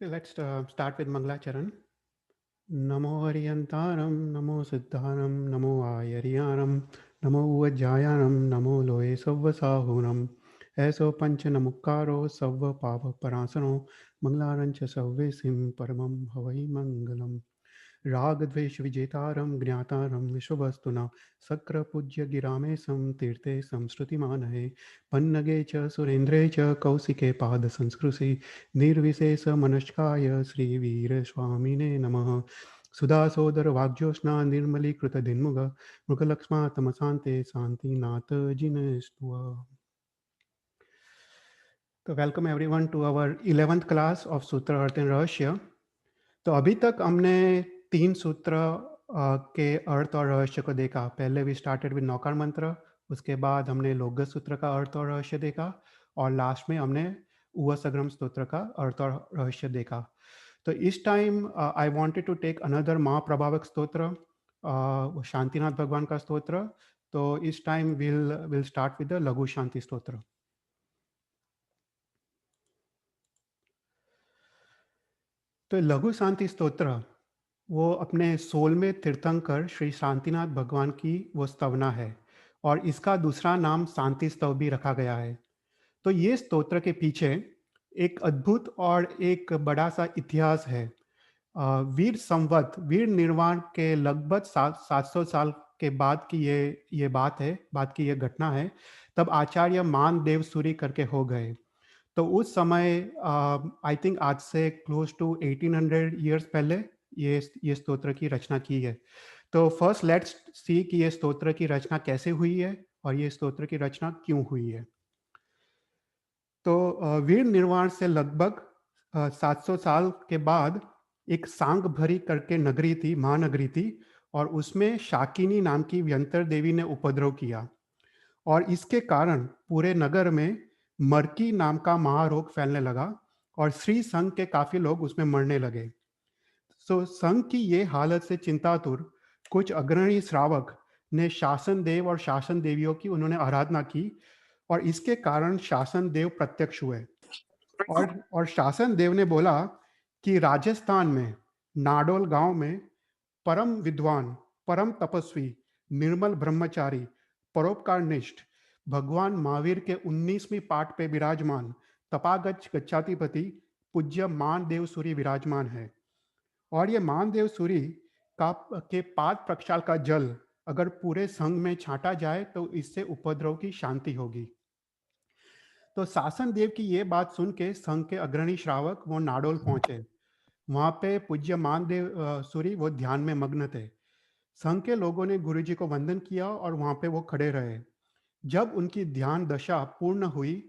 Okay, let's start with Mangalacharan. Namo Hariyantaram, Namo Siddharam, Namo Ayariyanam, Namo Uvajjayanam, Namo Loe Savvasahunam, Eso Pancha Namukaro, Savva Pava Parasano, Mangalarancha Savvesim, Paramam Havai Mangalam. राग द्वेष विजेतारं ज्ञातारं विश्ववस्तुना सक्र पूज्य गिरामेशं तीर्थे संश्रुतिमानहे पन्नगे च सुरेन्द्रे च कौशिके पादसंस्कृशि निर्विशेष मनस्काय श्रीवीरस्वामिने नमः सुधासोदर वाग्योष्णा निर्मलीकृत दिन्मुग मृगलक्ष्मा तमसान्ते शांतिनाथ जिनस्तुव. तो welcome everyone to our 11th class of सूत्र अर्थ एंड रहस्य. तो अभी तक हमने 3 सूत्र के अर्थ और रहस्य को देखा. पहले वी स्टार्टेड विद नौकार मंत्र, उसके बाद हमने लोगस सूत्र का अर्थ और रहस्य देखा, और लास्ट में हमने उवसग्रम स्तोत्र का अर्थ और रहस्य देखा. तो इस time I wanted to take another महाप्रभावक स्तोत्र, शांतिनाथ भगवान का स्तोत्र. तो इस time will start with the Laghu Shanti स्तोत्र. तो लघु शांति स्तोत्र वो अपने 16वें तीर्थंकर श्री शांतिनाथ भगवान की वो स्तवना है, और इसका दूसरा नाम शांति स्तव भी रखा गया है. तो ये स्तोत्र के पीछे एक अद्भुत और एक बड़ा सा इतिहास है. वीर संवत, वीर निर्वाण के लगभग 700 साल के बाद की ये बात की ये घटना है. तब आचार्य मान देव सूरी करके हो गए. तो उस समय आई थिंक आज से क्लोज टू 1800 ईयर्स पहले ये स्तोत्र की रचना की है. तो फर्स्ट लेट्स सी कि ये स्तोत्र की रचना कैसे हुई है और ये स्तोत्र की रचना क्यों हुई है. तो वीर निर्वाण से लगभग 700 साल के बाद एक सांग भरी करके नगरी थी, महानगरी थी, और उसमें शाकिनी नाम की व्यंतर देवी ने उपद्रव किया, और इसके कारण पूरे नगर में मरकी नाम का महारोग फैलने लगा, और श्री संघ के काफी लोग उसमें मरने लगे. सो संघ की ये हालत से चिंतातुर कुछ अग्रणी श्रावक ने शासन देव और शासन देवियों की उन्होंने आराधना की, और इसके कारण शासन देव प्रत्यक्ष हुए. और शासन देव ने बोला कि राजस्थान में नाडोल गांव में परम विद्वान, परम तपस्वी, निर्मल ब्रह्मचारी, परोपकार निष्ठ भगवान महावीर के 19वीं पाठ पे विराजमान तपागच गच्छातिपति पूज्य मानदेव सूरी विराजमान है. और ये मानदेव सूरी का के पाद प्रक्षाल का जल अगर पूरे संघ में छांटा जाए तो इससे उपद्रव की शांति होगी. तो शासन देव की ये बात सुन के संघ के अग्रणी श्रावक वो नाडोल पहुंचे. वहां पे पूज्य मानदेव सूरी वो ध्यान में मग्न थे. संघ के लोगों ने गुरुजी को वंदन किया और वहां पे वो खड़े रहे. जब उनकी ध्यान दशा पूर्ण हुई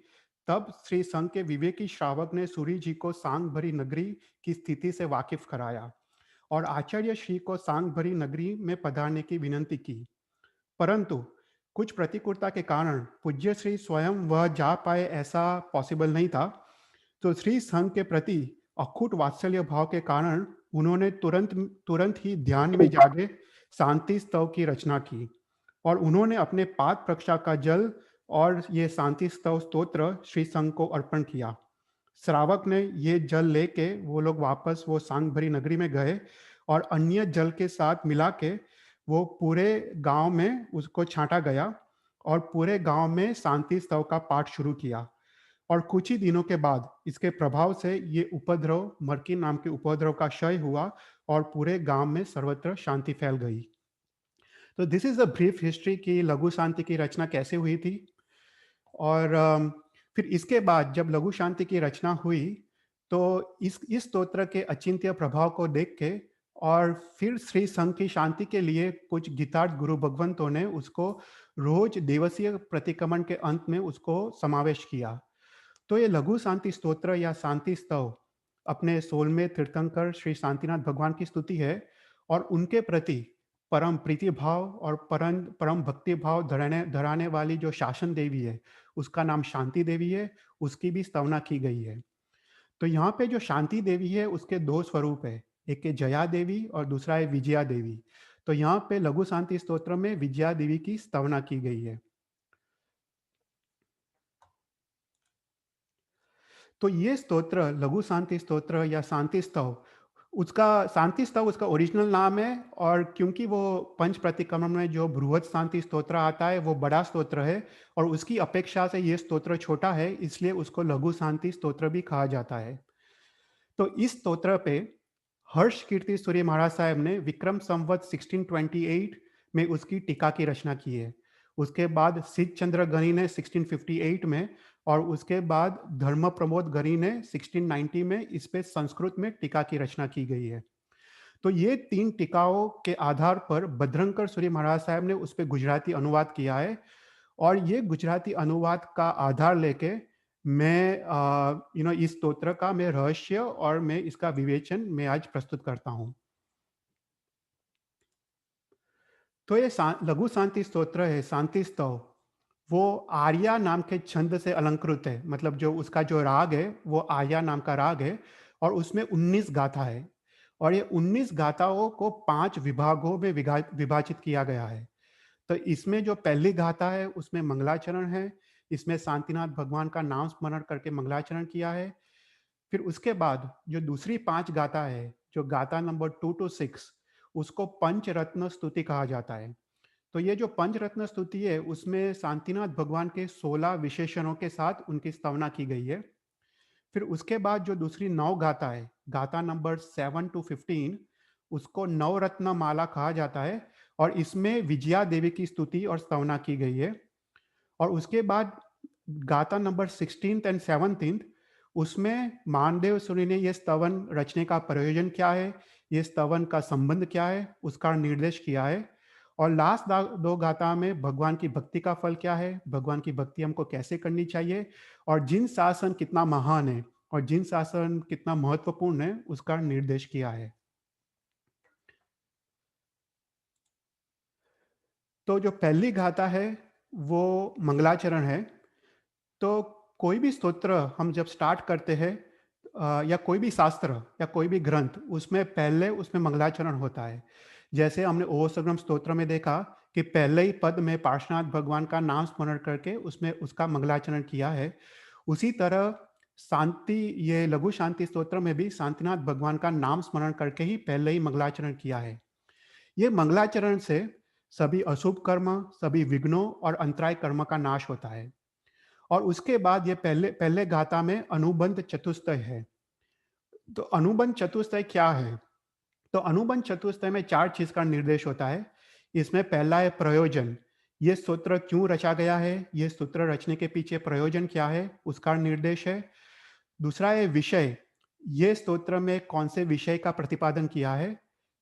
तब श्री संघ के विवेकी श्रावक ने सूरी जी को सांग भरी नगरी की स्थिति से वाकिफ कराया और आचार्य श्री को सांग भरी नगरी में पधारने की विनंती की. परंतु कुछ प्रतिकूलता के कारण पूज्य श्री स्वयं वह जा पाए ऐसा पॉसिबल नहीं था. तो श्री संघ के प्रति अखूट वात्सल्य भाव के कारण उन्होंने तुरंत तुरंत ही ध्यान में जागे शांति स्तव की रचना की, और उन्होंने अपने पाद प्रक्षा का जल और ये शांति स्तव स्तोत्र श्री संघ को अर्पण किया. श्रावक ने ये जल लेके वो लोग वापस वो सांग भरी नगरी में गए और अन्य जल के साथ मिला के वो पूरे गांव में उसको छांटा गया और पूरे गांव में शांति स्तव का पाठ शुरू किया. और कुछ ही दिनों के बाद इसके प्रभाव से ये उपद्रव, मरकी नाम के उपद्रव का क्षय हुआ और पूरे गांव में सर्वत्र शांति फैल गई. तो this is a brief history की लघु शांति की रचना कैसे हुई थी. और फिर इसके बाद जब लघु शांति की रचना हुई तो इस स्तोत्र के अचिंत्य प्रभाव को देख के और फिर श्री संघ की शांति के लिए कुछ गीतार्थ गुरु भगवंतों ने उसको रोज दिवसीय प्रतिक्रमण के अंत में उसको समावेश किया. तो ये लघु शांति स्तोत्र या शांति स्तव अपने 16वें तीर्थंकर श्री शांतिनाथ भगवान की स्तुति है, और उनके प्रति परम प्रीति भाव और परम भक्ति भाव धराने वाली जो शासन देवी है उसका नाम शांति देवी है, उसकी भी स्तवना की गई है. तो यहाँ पे जो शांति देवी है उसके 2 स्वरूप है, एक है जया देवी और दूसरा है विजया देवी. तो यहाँ पे लघु शांति स्तोत्र में विजया देवी की स्तवना की गई है. तो ये स्तोत्र लघु शांति स्तोत्र या शांति स्तव, उसका शांति स्तव उसका ओरिजिनल नाम है, और क्योंकि वो पंच प्रतिक्रमण में जो बृहद शांति स्तोत्र आता है वो बड़ा स्तोत्र है, और उसकी अपेक्षा से ये स्तोत्र छोटा है, इसलिए उसको लघु शांति स्तोत्र भी कहा जाता है। तो इस स्तोत्र पे हर्ष कीर्ति सूर्य महाराज साहब ने विक्रम संवत 1628 में उसकी टीका की रचना की है। उसके बाद सिद्ध चंद्र गनी ने 1658 में, और उसके बाद धर्म प्रमोद गनी ने 1690 में इस पे संस्कृत में टीका की रचना की गई है। तो ये 3 टीकाओं के आधार पर भद्रंकर सूर्य महाराज साहब ने उस पे गुजराती अनुवाद किया है, और ये गुजराती अनुवाद का आधार लेके मैं इस स्तोत्र का मैं रहस्य और मैं इसका विवेचन मैं आज प्रस्तुत करता हूँ। तो ये लघु शांति स्तोत्र है, शांति स्तव, वो आर्या नाम के छंद से अलंकृत है। मतलब जो उसका जो राग है वो आर्या नाम का राग है, और उसमें 19 गाथा है, और ये 19 गाथाओं को 5 विभागों में विभाजित किया गया है। तो इसमें जो पहली गाथा है उसमें मंगलाचरण है, इसमें शांतिनाथ भगवान का नाम स्मरण करके मंगलाचरण किया है। फिर उसके बाद जो दूसरी 5 गाथा है, जो गाथा नंबर 2 to 6, उसको पंचरत्न स्तुति कहा जाता है। तो ये जो पंचरत्न स्तुति है उसमें शांतिनाथ भगवान के 16 विशेषणों के साथ उनकी स्तवना की गई है। फिर उसके बाद जो दूसरी 9 गाथा है, गाथा नंबर 7 to 15, उसको नवरत्न माला कहा जाता है, और इसमें विजया देवी की स्तुति और स्तवना की गई है। और उसके बाद गाथा नंबर 16 एंड 17, उसमें मानदेव सूर्य ने यह स्तवन रचने का प्रयोजन क्या है, ये स्तवन का संबंध क्या है, उसका निर्देश किया है। और लास्ट 2 गाथा में भगवान की भक्ति का फल क्या है, भगवान की भक्ति हमको कैसे करनी चाहिए, और जिन शासन कितना महान है और जिन शासन कितना महत्वपूर्ण है उसका निर्देश किया है। तो जो पहली गाथा है वो मंगलाचरण है। तो कोई भी स्तोत्र हम जब स्टार्ट करते हैं, या कोई भी शास्त्र या कोई भी ग्रंथ, उसमें पहले उसमें मंगलाचरण होता है। जैसे हमने ओसगम स्तोत्र में देखा कि पहले ही पद में पार्श्वनाथ भगवान का नाम स्मरण करके उसमें उसका मंगलाचरण किया है। उसी तरह शांति ये लघु शांति स्तोत्र में भी शांतिनाथ भगवान का नाम स्मरण करके ही पहले ही मंगलाचरण किया है। ये मंगलाचरण से सभी अशुभ कर्म, सभी विघ्नों और अंतराय कर्म का नाश होता है। और उसके बाद ये पहले पहले गाथा में अनुबंध चतुष्टय है। तो अनुबंध चतुष्टय क्या है? तो अनुबंध चतुष्टय में 4 चीज का निर्देश होता है। इसमें पहला है प्रयोजन, ये स्तोत्र क्यों रचा गया है, ये स्तोत्र रचने के पीछे प्रयोजन क्या है, उसका निर्देश है। दूसरा है विषय, ये स्तोत्र में कौन से विषय का प्रतिपादन किया है।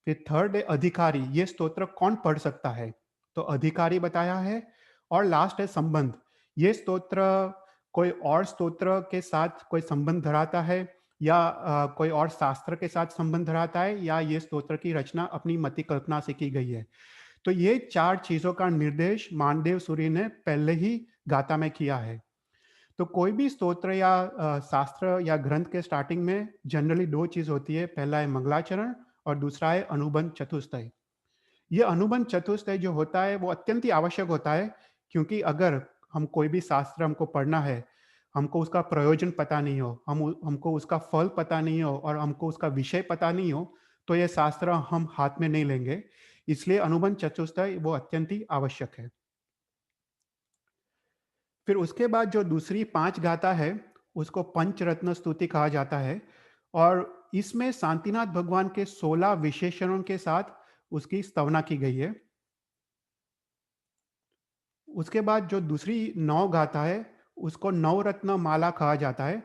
फिर थर्ड है अधिकारी, ये स्तोत्र कौन पढ़ सकता है, तो अधिकारी बताया है। और लास्ट है संबंध, ये स्तोत्र कोई और स्तोत्र के साथ कोई संबंध धराता है, या कोई और शास्त्र के साथ संबंध धराता है, या ये स्तोत्र की रचना अपनी मति कल्पना से की गई है। तो ये 4 चीजों का निर्देश मानदेव सूर्य ने पहले ही गाथा में किया है। तो कोई भी स्तोत्र या शास्त्र या ग्रंथ के स्टार्टिंग में जनरली 2 चीज होती है। पहला है मंगलाचरण और दूसरा है अनुबंध चतुष्टय। ये अनुबंध चतुष्टय जो होता है वो अत्यंत ही आवश्यक होता है, क्योंकि अगर हम कोई भी शास्त्र हमको पढ़ना है, हमको उसका प्रयोजन पता नहीं हो, हमको उसका फल पता नहीं हो, और हमको उसका विषय पता नहीं हो, तो ये शास्त्र हम हाथ में नहीं लेंगे। इसलिए अनुबंध चतुष्टय वो अत्यंत ही आवश्यक है। फिर उसके बाद जो दूसरी 5 गाथा है उसको पंचरत्न स्तुति कहा जाता है, और इसमें शांतिनाथ भगवान के 16 विशेषणों के साथ उसकी स्तवना की गई है। उसके बाद जो दूसरी 9 गाथा है उसको नवरत्न माला कहा जाता है,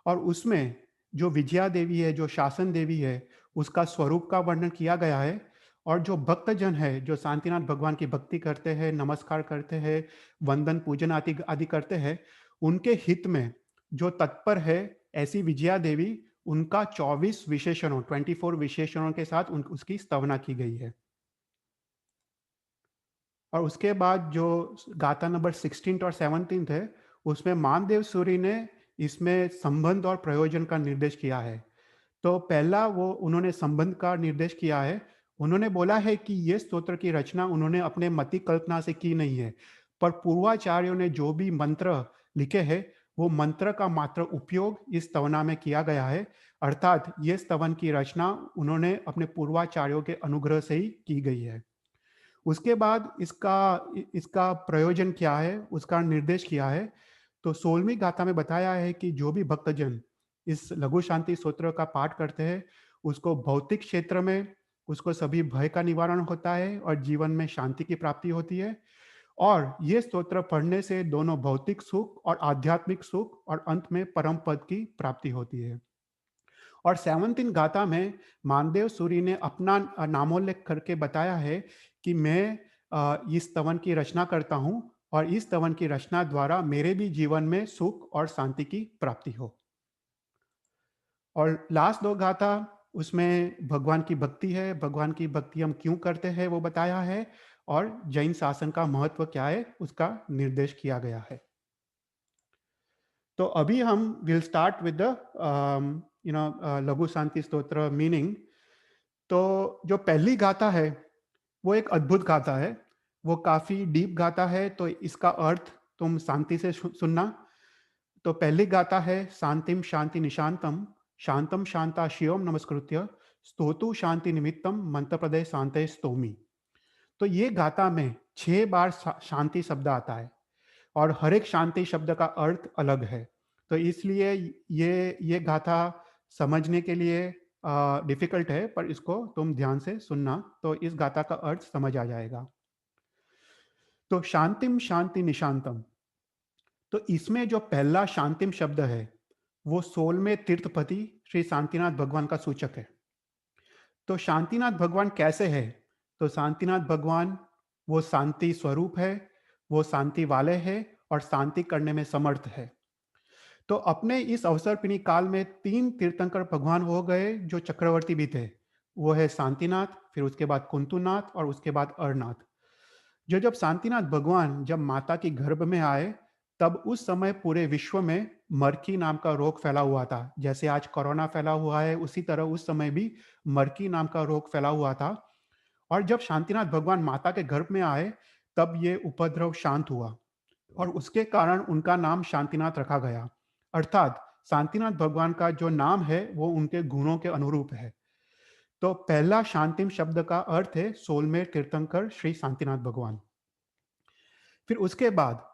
और उसमें जो विजया देवी है, जो शासन देवी है, उसका स्वरूप का वर्णन किया गया है। और जो भक्तजन है जो शांतिनाथ भगवान की भक्ति करते हैं, नमस्कार करते हैं, वंदन पूजन आदि आदि करते हैं, उनके हित में जो तत्पर है ऐसी विजया देवी, उनका 24 विशेषणों 24 विशेषणों के साथ उसकी स्तवना की गई है। और उसके बाद जो गाथा नंबर 16 और 17 है उसमें मानदेव सूरी ने इसमें संबंध और प्रयोजन का निर्देश किया है। तो पहला वो उन्होंने संबंध का निर्देश किया है। उन्होंने बोला है कि ये स्तोत्र की रचना उन्होंने अपने मति कल्पना से की नहीं है, पर पूर्वाचार्यों ने जो भी मंत्र लिखे हैं वो मंत्र का मात्र उपयोग इस स्तवना में किया गया है, अर्थात ये स्तवन की रचना उन्होंने अपने पूर्वाचार्यों के अनुग्रह से ही की गई है। उसके बाद इसका प्रयोजन क्या है, उसका निर्देश क्या है? तो 16वीं गाथा में बताया है कि जो भी भक्तजन इस लघु शांति स्तोत्र का पाठ करते हैं, उसको भौतिक क्षेत्र में उसको सभी भय का निवारण होता है और जीवन में शांति की प्राप्ति होती है। और ये स्तोत्र पढ़ने से दोनों भौतिक सुख और आध्यात्मिक सुख और अंत में परम पद की प्राप्ति होती है। और 17 गाथा में मानदेव सूरी ने अपना नामोल्लेख करके बताया है कि मैं इस स्तवन की रचना करता हूँ और इस स्तवन की रचना द्वारा मेरे भी जीवन में सुख और शांति की प्राप्ति हो। और लास्ट 2 गाथा उसमें भगवान की भक्ति है, भगवान की भक्ति हम क्यों करते हैं वो बताया है और जैन शासन का महत्व क्या है उसका निर्देश किया गया है। तो अभी हम will start with the Laghu Shanti स्तोत्र मीनिंग। तो जो पहली गाथा है वो एक अद्भुत गाथा है, वो काफ़ी डीप गाथा है, तो इसका अर्थ तुम शांति से सुनना। तो पहली गाथा है शांतिम शांति निशांतम शांतम शांता शिवम नमस्कृत्य स्तोतु शांति निमित्तम मंत्र प्रदय शांते स्तोमी। तो ये गाथा में 6 बार शांति शब्द आता है और हर एक शांति शब्द का अर्थ अलग है। तो इसलिए ये गाथा समझने के लिए डिफिकल्ट है, पर इसको तुम ध्यान से सुनना तो इस गाथा का अर्थ समझ आ जाएगा। तो शांतिम शांति निशांतम, तो इसमें जो पहला शांतिम शब्द है वो 16वें तीर्थपति श्री शांतिनाथ भगवान का सूचक है। तो शांतिनाथ भगवान कैसे है? तो शांतिनाथ भगवान वो शांति स्वरूप है, वो शांति वाले हैं और शांति करने में समर्थ है। तो अपने इस अवसरपिनी काल में 3 तीर्थंकर भगवान हो गए जो चक्रवर्ती भी थे। वो है शांतिनाथ, फिर उसके बाद कुंतुनाथ और उसके बाद अरनाथ। जब शांतिनाथ भगवान जब माता के गर्भ में आए, तब उस समय पूरे विश्व में मर्की नाम का रोग फैला हुआ था। जैसे आज कोरोना फैला हुआ है, उसी तरह उस समय भी मर्की नाम का रोग फैला हुआ था। और जब शांतिनाथ भगवान माता के गर्भ में आए, तब ये उपद्रव शांत हुआ और उसके कारण उनका नाम शांतिनाथ रखा गया। अर्थात शांतिनाथ भगवान का जो नाम है वो उनके गुणों के अनुरूप है। तो पहला शांतिम शब्द का अर्थ है सोलमेर तीर्थंकर श्री शांतिनाथ भगवान। फिर उसके बाद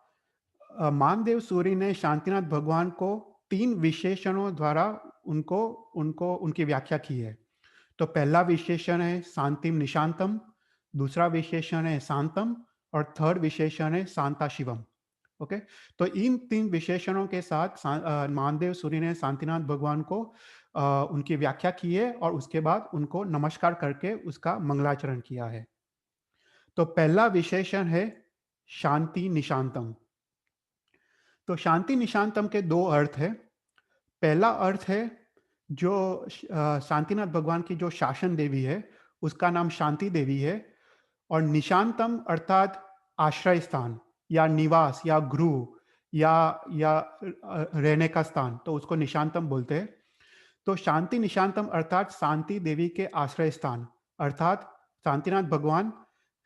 मानदेव सूरी ने शांतिनाथ भगवान को 3 विशेषणों द्वारा उनको उनको उनकी व्याख्या की है। तो पहला विशेषण है शांतिम निशांतम, दूसरा विशेषण है शांतम और थर्ड विशेषण है शांता शिवम। ओके, तो इन 3 विशेषणों के साथ मानदेव सूरी ने शांतिनाथ भगवान को उनकी व्याख्या की है और उसके बाद उनको नमस्कार करके उसका मंगलाचरण किया है। तो पहला विशेषण है शांति निशांतम। तो शांति निशांतम के 2 अर्थ है। पहला अर्थ है जो शांतिनाथ भगवान की जो शासन देवी है उसका नाम शांति देवी है। और निशांतम अर्थात आश्रय स्थान या निवास या गृह या रहने का स्थान, तो उसको निशांतम बोलते हैं। तो शांति निशांतम अर्थात शांति देवी के आश्रय स्थान, अर्थात शांतिनाथ भगवान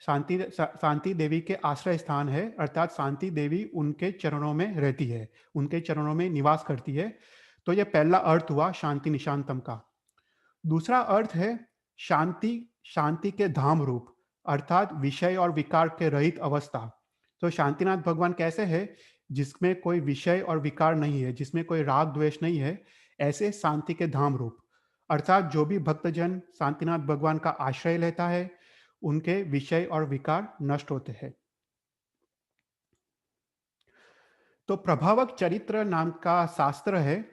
शांति देवी के आश्रय स्थान है, अर्थात शांति देवी उनके चरणों में रहती है, उनके चरणों में निवास करती है। तो यह पहला अर्थ हुआ शांति निशांतम का। दूसरा अर्थ है शांति शांति के धाम रूप, अर्थात विषय और विकार के रहित अवस्था। तो शांतिनाथ भगवान कैसे है? जिसमें कोई विषय और विकार नहीं है, जिसमें कोई राग द्वेष नहीं है, ऐसे शांति के धाम रूप। अर्थात जो भी भक्तजन शांतिनाथ भगवान का आश्रय लेता है उनके विषय और विकार नष्ट होते हैं। तो प्रभावक चरित्र नाम का शास्त्र है,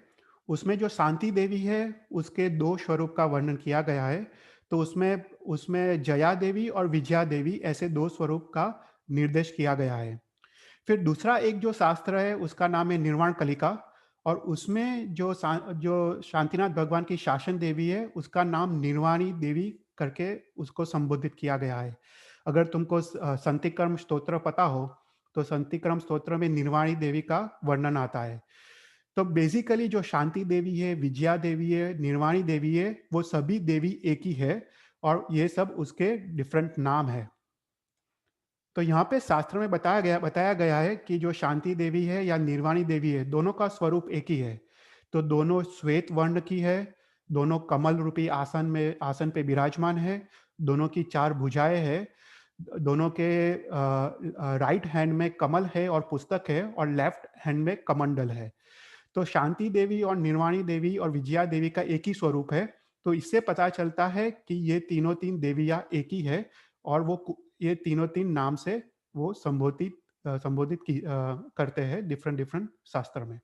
उसमें जो शांति देवी है उसके 2 स्वरूप का वर्णन किया गया है। तो उसमें उसमें जया देवी और विजया देवी ऐसे 2 स्वरूप का निर्देश किया गया है। फिर दूसरा एक जो शास्त्र है उसका नाम है निर्वाण कलिका, और उसमें जो शांतिनाथ भगवान की शासन देवी है उसका नाम निर्वाणी देवी करके उसको संबोधित किया गया है। अगर तुमको संतिक्रम स्तोत्र पता हो तो संतिक्रम स्तोत्र में निर्वाणी देवी का वर्णन आता है। तो बेसिकली जो शांति देवी है, विजया देवी है, निर्वाणी देवी है, वो सभी देवी एक ही है और ये सब उसके डिफरेंट नाम है। तो यहाँ पे शास्त्र में बताया गया है कि जो शांति देवी है या निर्वाणी देवी है, दोनों का स्वरूप एक ही है। तो दोनों श्वेत वर्ण की है, दोनों कमल रूपी आसन पे विराजमान है, दोनों की 4 भुजाएँ हैं, दोनों के राइट हैंड में कमल है और पुस्तक है और लेफ्ट हैंड में कमंडल है। तो शांति देवी और निर्वाणी देवी और विजया देवी का एक ही स्वरूप है। तो इससे पता चलता है कि ये तीनों 3 देवियाँ एक ही है और ये तीनों 3 नाम से वो संबोधित करते हैं डिफरेंट डिफरेंट शास्त्र में।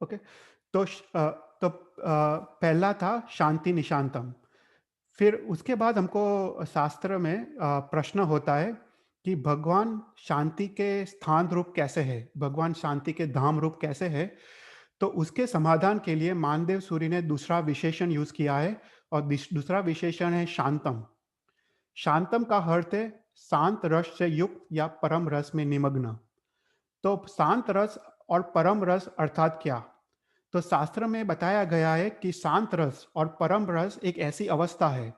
ओके। पहला था शांति निशांतम। फिर उसके बाद हमको शास्त्र में प्रश्न होता है कि भगवान शांति के स्थान रूप कैसे है, भगवान शांति के धाम रूप कैसे है। तो उसके समाधान के लिए मानदेव सूरी ने दूसरा विशेषण यूज किया है और दूसरा विशेषण है शांतम। शांतम का अर्थ है शांत रस से युक्त या परम रस में निमग्न। तो शांत रस और परम रस अर्थात क्या? तो शास्त्र में बताया गया है कि शांत रस और परम रस एक ऐसी अवस्था है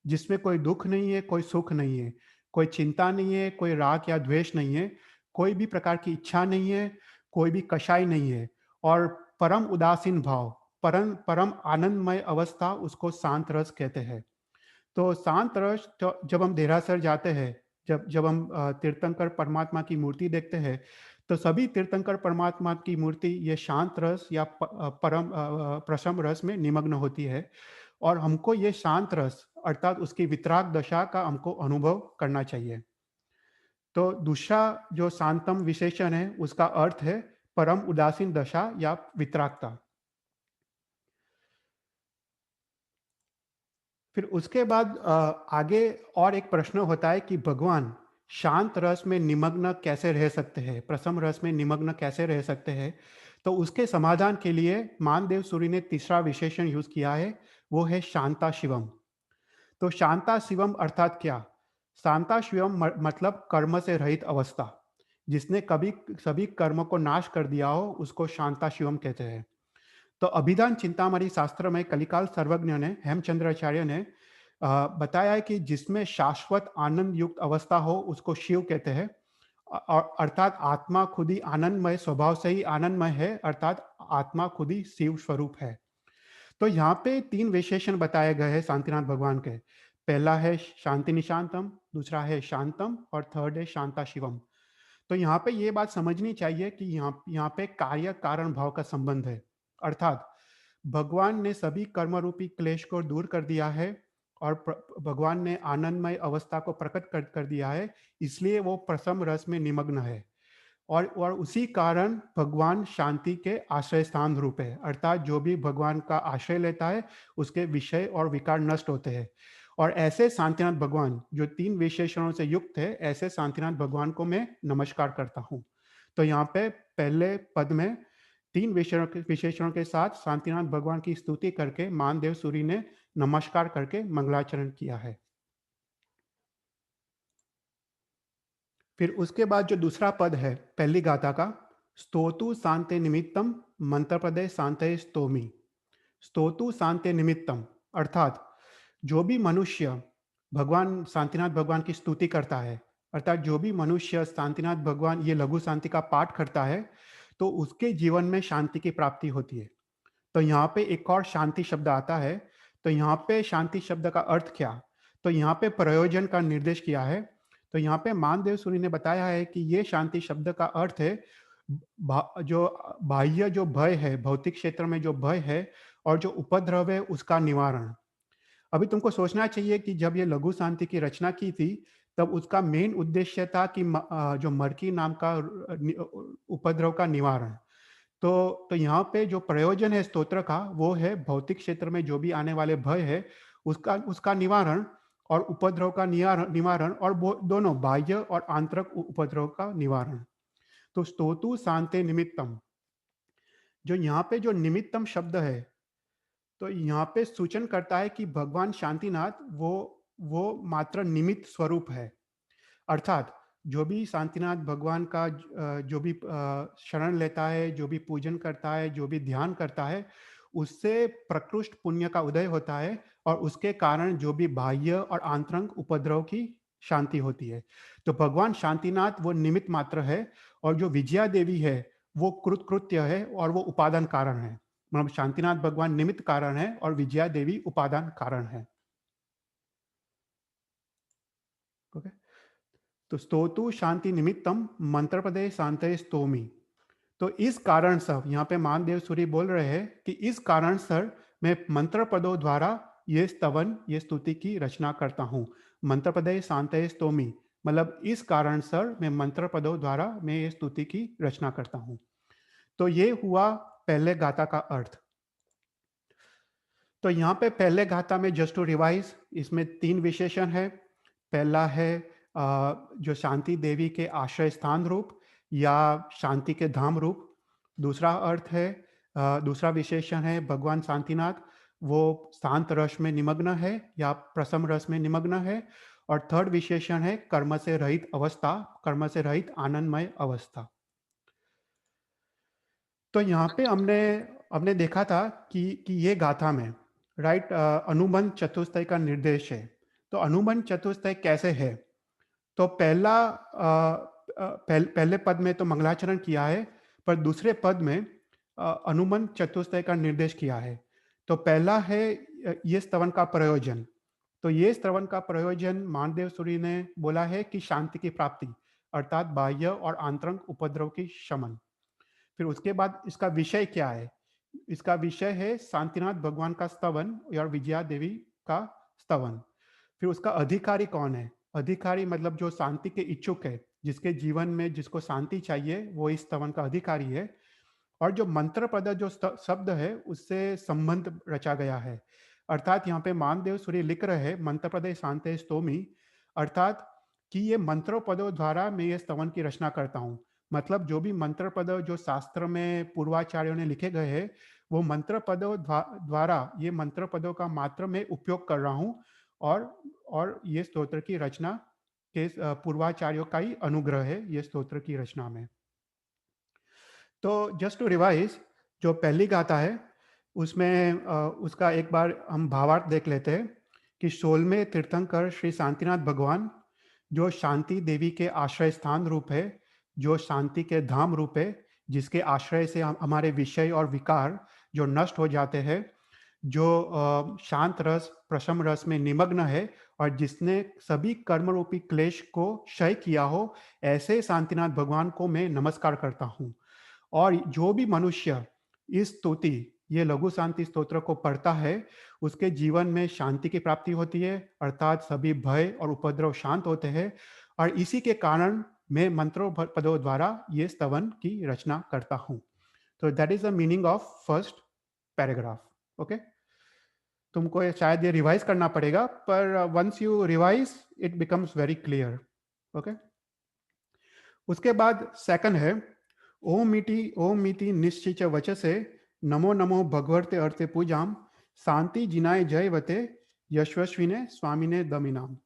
जिसमें कोई दुख नहीं है, कोई सुख नहीं है, कोई चिंता नहीं है, कोई राग या द्वेष नहीं है, कोई भी प्रकार की इच्छा नहीं है, कोई भी कषाय नहीं है और परम उदासीन भाव, परम परम आनंदमय अवस्था उसको शांत रस कहते हैं। तो शांत रस जब हम देहरासर जाते हैं, जब जब हम तीर्थंकर परमात्मा की मूर्ति देखते हैं, तो सभी तीर्थंकर परमात्मा की मूर्ति ये शांत रस या प्रशम रस में निमग्न होती है और हमको ये शांत रस अर्थात उसकी वितराग दशा का हमको अनुभव करना चाहिए। तो दूसरा जो शांतम विशेषण है उसका अर्थ है परम उदासीन दशा या वितरागता। फिर उसके बाद आगे और एक प्रश्न होता है कि भगवान शांत रस में निमग्न कैसे रह सकते हैं, प्रसम रस में निमग्न कैसे रह सकते हैं। तो उसके समाधान के लिए मानदेव सूरी ने तीसरा विशेषण यूज किया है, वो है शांता शिवम। तो शांता शिवम अर्थात क्या? शांता शिवम मतलब कर्म से रहित अवस्था, जिसने कभी सभी कर्म को नाश कर दिया हो उसको शांता शिवम कहते हैं। तो अभिधान चिंतामणि शास्त्र में कलिकाल सर्वज्ञ ने हेमचंद्राचार्य ने बताया है कि जिसमें शाश्वत आनंद युक्त अवस्था हो उसको शिव कहते हैं। अर्थात आत्मा खुद ही आनंदमय स्वभाव से ही आनंदमय है, अर्थात आत्मा खुद ही शिव स्वरूप है। तो यहाँ पे 3 विशेषण बताए गए हैं शांतिनाथ भगवान के। पहला है शांति निशांतम, दूसरा है शांतम और थर्ड है शांता शिवम। तो यहाँ पे ये बात समझनी चाहिए कि यहाँ पे कार्य कारण भाव का संबंध है। अर्थात भगवान ने सभी कर्म रूपी क्लेश को दूर कर दिया है और भगवान ने आनंदमय अवस्था को प्रकट कर दिया है, इसलिए वो प्रसम रस में निमग्न है और उसी कारण भगवान शांति के आश्रय स्थान रूप है। अर्थात जो भी भगवान का आश्रय लेता है उसके विषय और विकार नष्ट होते हैं। और ऐसे शांतिनाथ भगवान जो 3 विशेषणों से युक्त है, ऐसे शांतिनाथ भगवान को मैं नमस्कार करता हूँ। तो यहाँ पे पहले पद में 3 विशेषणों के साथ शांतिनाथ भगवान की स्तुति करके मानदेव सूरी ने नमस्कार करके मंगलाचरण किया है। फिर उसके बाद जो दूसरा पद है पहली गाथा का, स्तोतु शांति निमित्तम मंत्र पदे शांते स्तोमी। स्तोतु शांति निमित्तम अर्थात जो भी मनुष्य भगवान शांतिनाथ भगवान की स्तुति करता है, अर्थात जो भी मनुष्य शांतिनाथ भगवान ये लघु शांति का पाठ करता है, तो उसके जीवन में शांति की प्राप्ति होती है। तो यहाँ पे एक और शांति शब्द आता है। तो यहाँ पे शांति शब्द का अर्थ क्या? तो यहाँ पे प्रयोजन का निर्देश किया है। तो यहाँ पे मानदेव सूरी ने बताया है कि ये शांति शब्द का अर्थ है जो बाह्य जो भय है, भौतिक क्षेत्र में जो भय है और जो उपद्रव है उसका निवारण। अभी तुमको सोचना चाहिए कि जब ये लघु शांति की रचना की थी, तब उसका मेन उद्देश्य था कि जो मर्की नाम का उपद्रव का निवारण। तो यहाँ पे जो प्रयोजन है स्तोत्र का वो है भौतिक क्षेत्र में जो भी आने वाले भय है उसका उसका निवारण और उपद्रव का निवारण और वो दोनों बाह्य और आंतरिक उपद्रव का निवारण। तो स्तोतु शांति निमित्तम, जो यहाँ पे जो निमित्तम शब्द है, तो यहाँ पे सूचन करता है कि भगवान शांतिनाथ वो मात्र निमित्त स्वरूप है। अर्थात जो भी शांतिनाथ भगवान का जो भी शरण लेता है, जो भी पूजन करता है, जो भी ध्यान करता है, उससे प्रकृष्ट पुण्य का उदय होता है और उसके कारण जो भी बाह्य और आंतरिक उपद्रव की शांति होती है। तो भगवान शांतिनाथ वो निमित्त मात्र है, और जो विजया देवी है वो कृत्य है, और वो उपादान कारण है। मतलब शांतिनाथ भगवान निमित्त कारण है और विजया देवी उपादान कारण है। ओके। तो स्तोतु शांति निमित्तम मंत्र पदे शांतये स्तोमी। तो इस कारण सर यहाँ पे मानदेव सूरी बोल रहे हैं कि इस कारण सर मैं मंत्र पदों द्वारा ये स्तवन, ये स्तुति की रचना करता हूँ। मंत्र पदे शांतये स्तोमी मतलब इस कारण सर मैं मंत्र पदों द्वारा मैं ये स्तुति की रचना करता हूँ। तो ये हुआ पहले गाथा का अर्थ। तो यहाँ पे पहले गाथा में जस्ट टू रिवाइज, इसमें 3 विशेषण है। पहला है जो शांति देवी के आश्रय स्थान रूप या शांति के धाम रूप। दूसरा अर्थ है, दूसरा विशेषण है भगवान शांतिनाथ वो शांत रस में निमग्न है या प्रसम रस में निमग्न है। और थर्ड विशेषण है कर्म से रहित अवस्था, कर्म से रहित आनंदमय अवस्था। तो यहाँ पे हमने हमने देखा था कि ये गाथा में राइट अनुबंध चतुष्टय का निर्देश है। तो अनुबंध चतुष्टय कैसे है? तो पहले पद में तो मंगलाचरण किया है, पर दूसरे पद में अनुबंध चतुष्टय का निर्देश किया है। तो पहला है ये स्तवन का प्रयोजन। तो ये स्तवन का प्रयोजन मानदेव सूरी ने बोला है कि शांति की प्राप्ति, अर्थात बाह्य और आंतरिक उपद्रव की शमन। फिर उसके बाद इसका विषय क्या है? इसका विषय है शांतिनाथ भगवान का स्तवन और विजया देवी का स्तवन। फिर उसका अधिकारी कौन है? अधिकारी मतलब जो शांति के इच्छुक है, जिसके जीवन में जिसको शांति चाहिए वो इस स्तवन का अधिकारी है। और जो मंत्र पद जो शब्द है उससे संबंध रचा गया है। अर्थात यहाँ पे मानदेव सूर्य लिख रहे हैं मंत्र पदे शांते स्तोमी, अर्थात कि ये मंत्रों पदों द्वारा मैं ये स्तवन की रचना करता हूँ। मतलब जो भी मंत्र पद जो शास्त्र में पूर्वाचार्यों ने लिखे गए हैं वो मंत्र पदों द्वारा ये मंत्र पदों का मात्र मैं उपयोग कर रहा हूँ। और ये स्तोत्र की रचना के पूर्वाचार्यों का ही अनुग्रह है ये स्तोत्र की रचना में। तो जस्ट टू रिवाइज, जो पहली गाथा है उसमें उसका एक बार हम भावार्थ देख लेते हैं कि 16वें तीर्थंकर श्री शांतिनाथ भगवान जो शांति देवी के आश्रय स्थान रूप है, जो शांति के धाम रूप है, जिसके आश्रय से हमारे विषय और विकार जो नष्ट हो जाते हैं, जो शांत रस प्रशम रस में निमग्न है और जिसने सभी कर्म रूपी क्लेश को क्षय किया हो, ऐसे शांतिनाथ भगवान को मैं नमस्कार करता हूँ। और जो भी मनुष्य इस स्तुति ये लघु शांति स्तोत्र को पढ़ता है उसके जीवन में शांति की प्राप्ति होती है, अर्थात सभी भय और उपद्रव शांत होते हैं। और इसी के कारण मैं मंत्रों पदों द्वारा ये स्तवन की रचना करता हूँ। तो that is the meaning of first paragraph. Okay, तुमको ये शायद ये रिवाइज करना पड़ेगा, पर once you revise it becomes very clear. Okay, उसके बाद सेकंड है ओम मिति निश्चिच वचसे नमो नमो भगवते अर्थे पूजाम शांति जिनाय जयवते यशस्विने स्वामिने दमिनाम।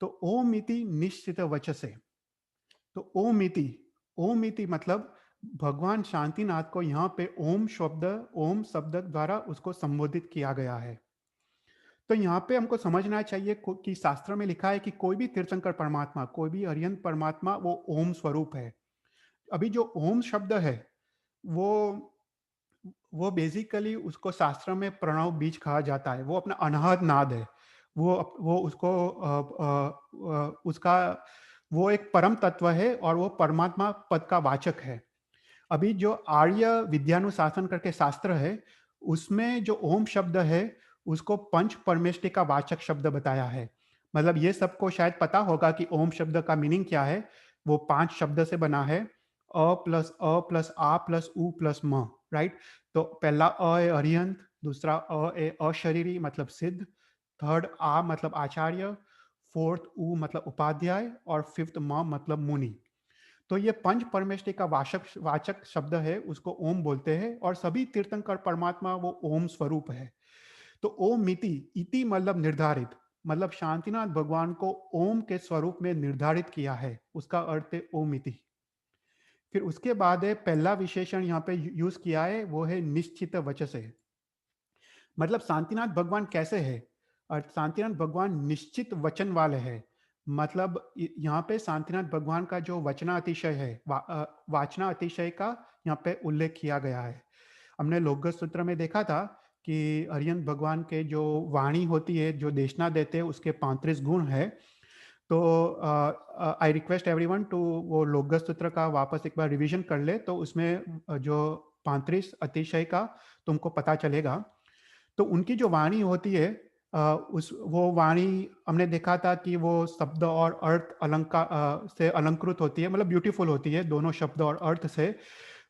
तो ओम इति निश्चित वचसे। तो ओम इति मतलब भगवान शांतिनाथ को यहाँ पे ओम शब्द द्वारा उसको संबोधित किया गया है। तो यहाँ पे हमको समझना चाहिए कि शास्त्र में लिखा है कि कोई भी तीर्थंकर परमात्मा, कोई भी अरिहंत परमात्मा वो ओम स्वरूप है। अभी जो ओम शब्द है वो वो बेसिकली उसको शास्त्र में प्रणव बीज कहा जाता है। वो अपना अनाहत नाद है। वो उसको उसका वो एक परम तत्व है और वो परमात्मा पद का वाचक है। अभी जो आर्य विद्यानुशासन करके शास्त्र है उसमें जो ओम शब्द है उसको पंच परमेष्टि का वाचक शब्द बताया है। मतलब ये सबको शायद पता होगा कि ओम शब्द का मीनिंग क्या है। वो 5 शब्द से बना है, अ प्लस आ प्लस उ प्लस म, राइट। तो पहला अ है अरिहंत, दूसरा अ है अशरीरी मतलब सिद्ध, थर्ड आ मतलब आचार्य, फोर्थ उ मतलब उपाध्याय और फिफ्थ म मतलब मुनि। तो ये पंच परमेष्टि का वाचक शब्द है, उसको ओम बोलते हैं। और सभी तीर्थंकर परमात्मा वो ओम स्वरूप है। तो ओम मिति, इति मतलब निर्धारित, मतलब शांतिनाथ भगवान को ओम के स्वरूप में निर्धारित किया है, उसका अर्थ है ओम इति। फिर उसके बाद है पहला विशेषण यहाँ पे यूज किया है वो है निश्चित वचसे। मतलब शांतिनाथ भगवान कैसे है? और शांतिनाथ भगवान निश्चित वचन वाले हैं। मतलब यहाँ पे शांतिनाथ भगवान का जो वचना अतिशय है, वाचना अतिशय का यहाँ पे उल्लेख किया गया है। हमने लोकगत सूत्र में देखा था कि अरिहंत भगवान के जो वाणी होती है, जो देशना देते हैं, उसके 35 गुण है। तो आई रिक्वेस्ट एवरीवन टू वो लोकगत सूत्र का वापस एक बार रिवीजन कर ले, तो उसमें जो 35 अतिशय का तुमको पता चलेगा। तो उनकी जो वाणी होती है, उस वो वाणी हमने देखा था कि वो शब्द और अर्थ अलंकार से अलंकृत होती है, मतलब ब्यूटीफुल होती है दोनों शब्द और अर्थ से।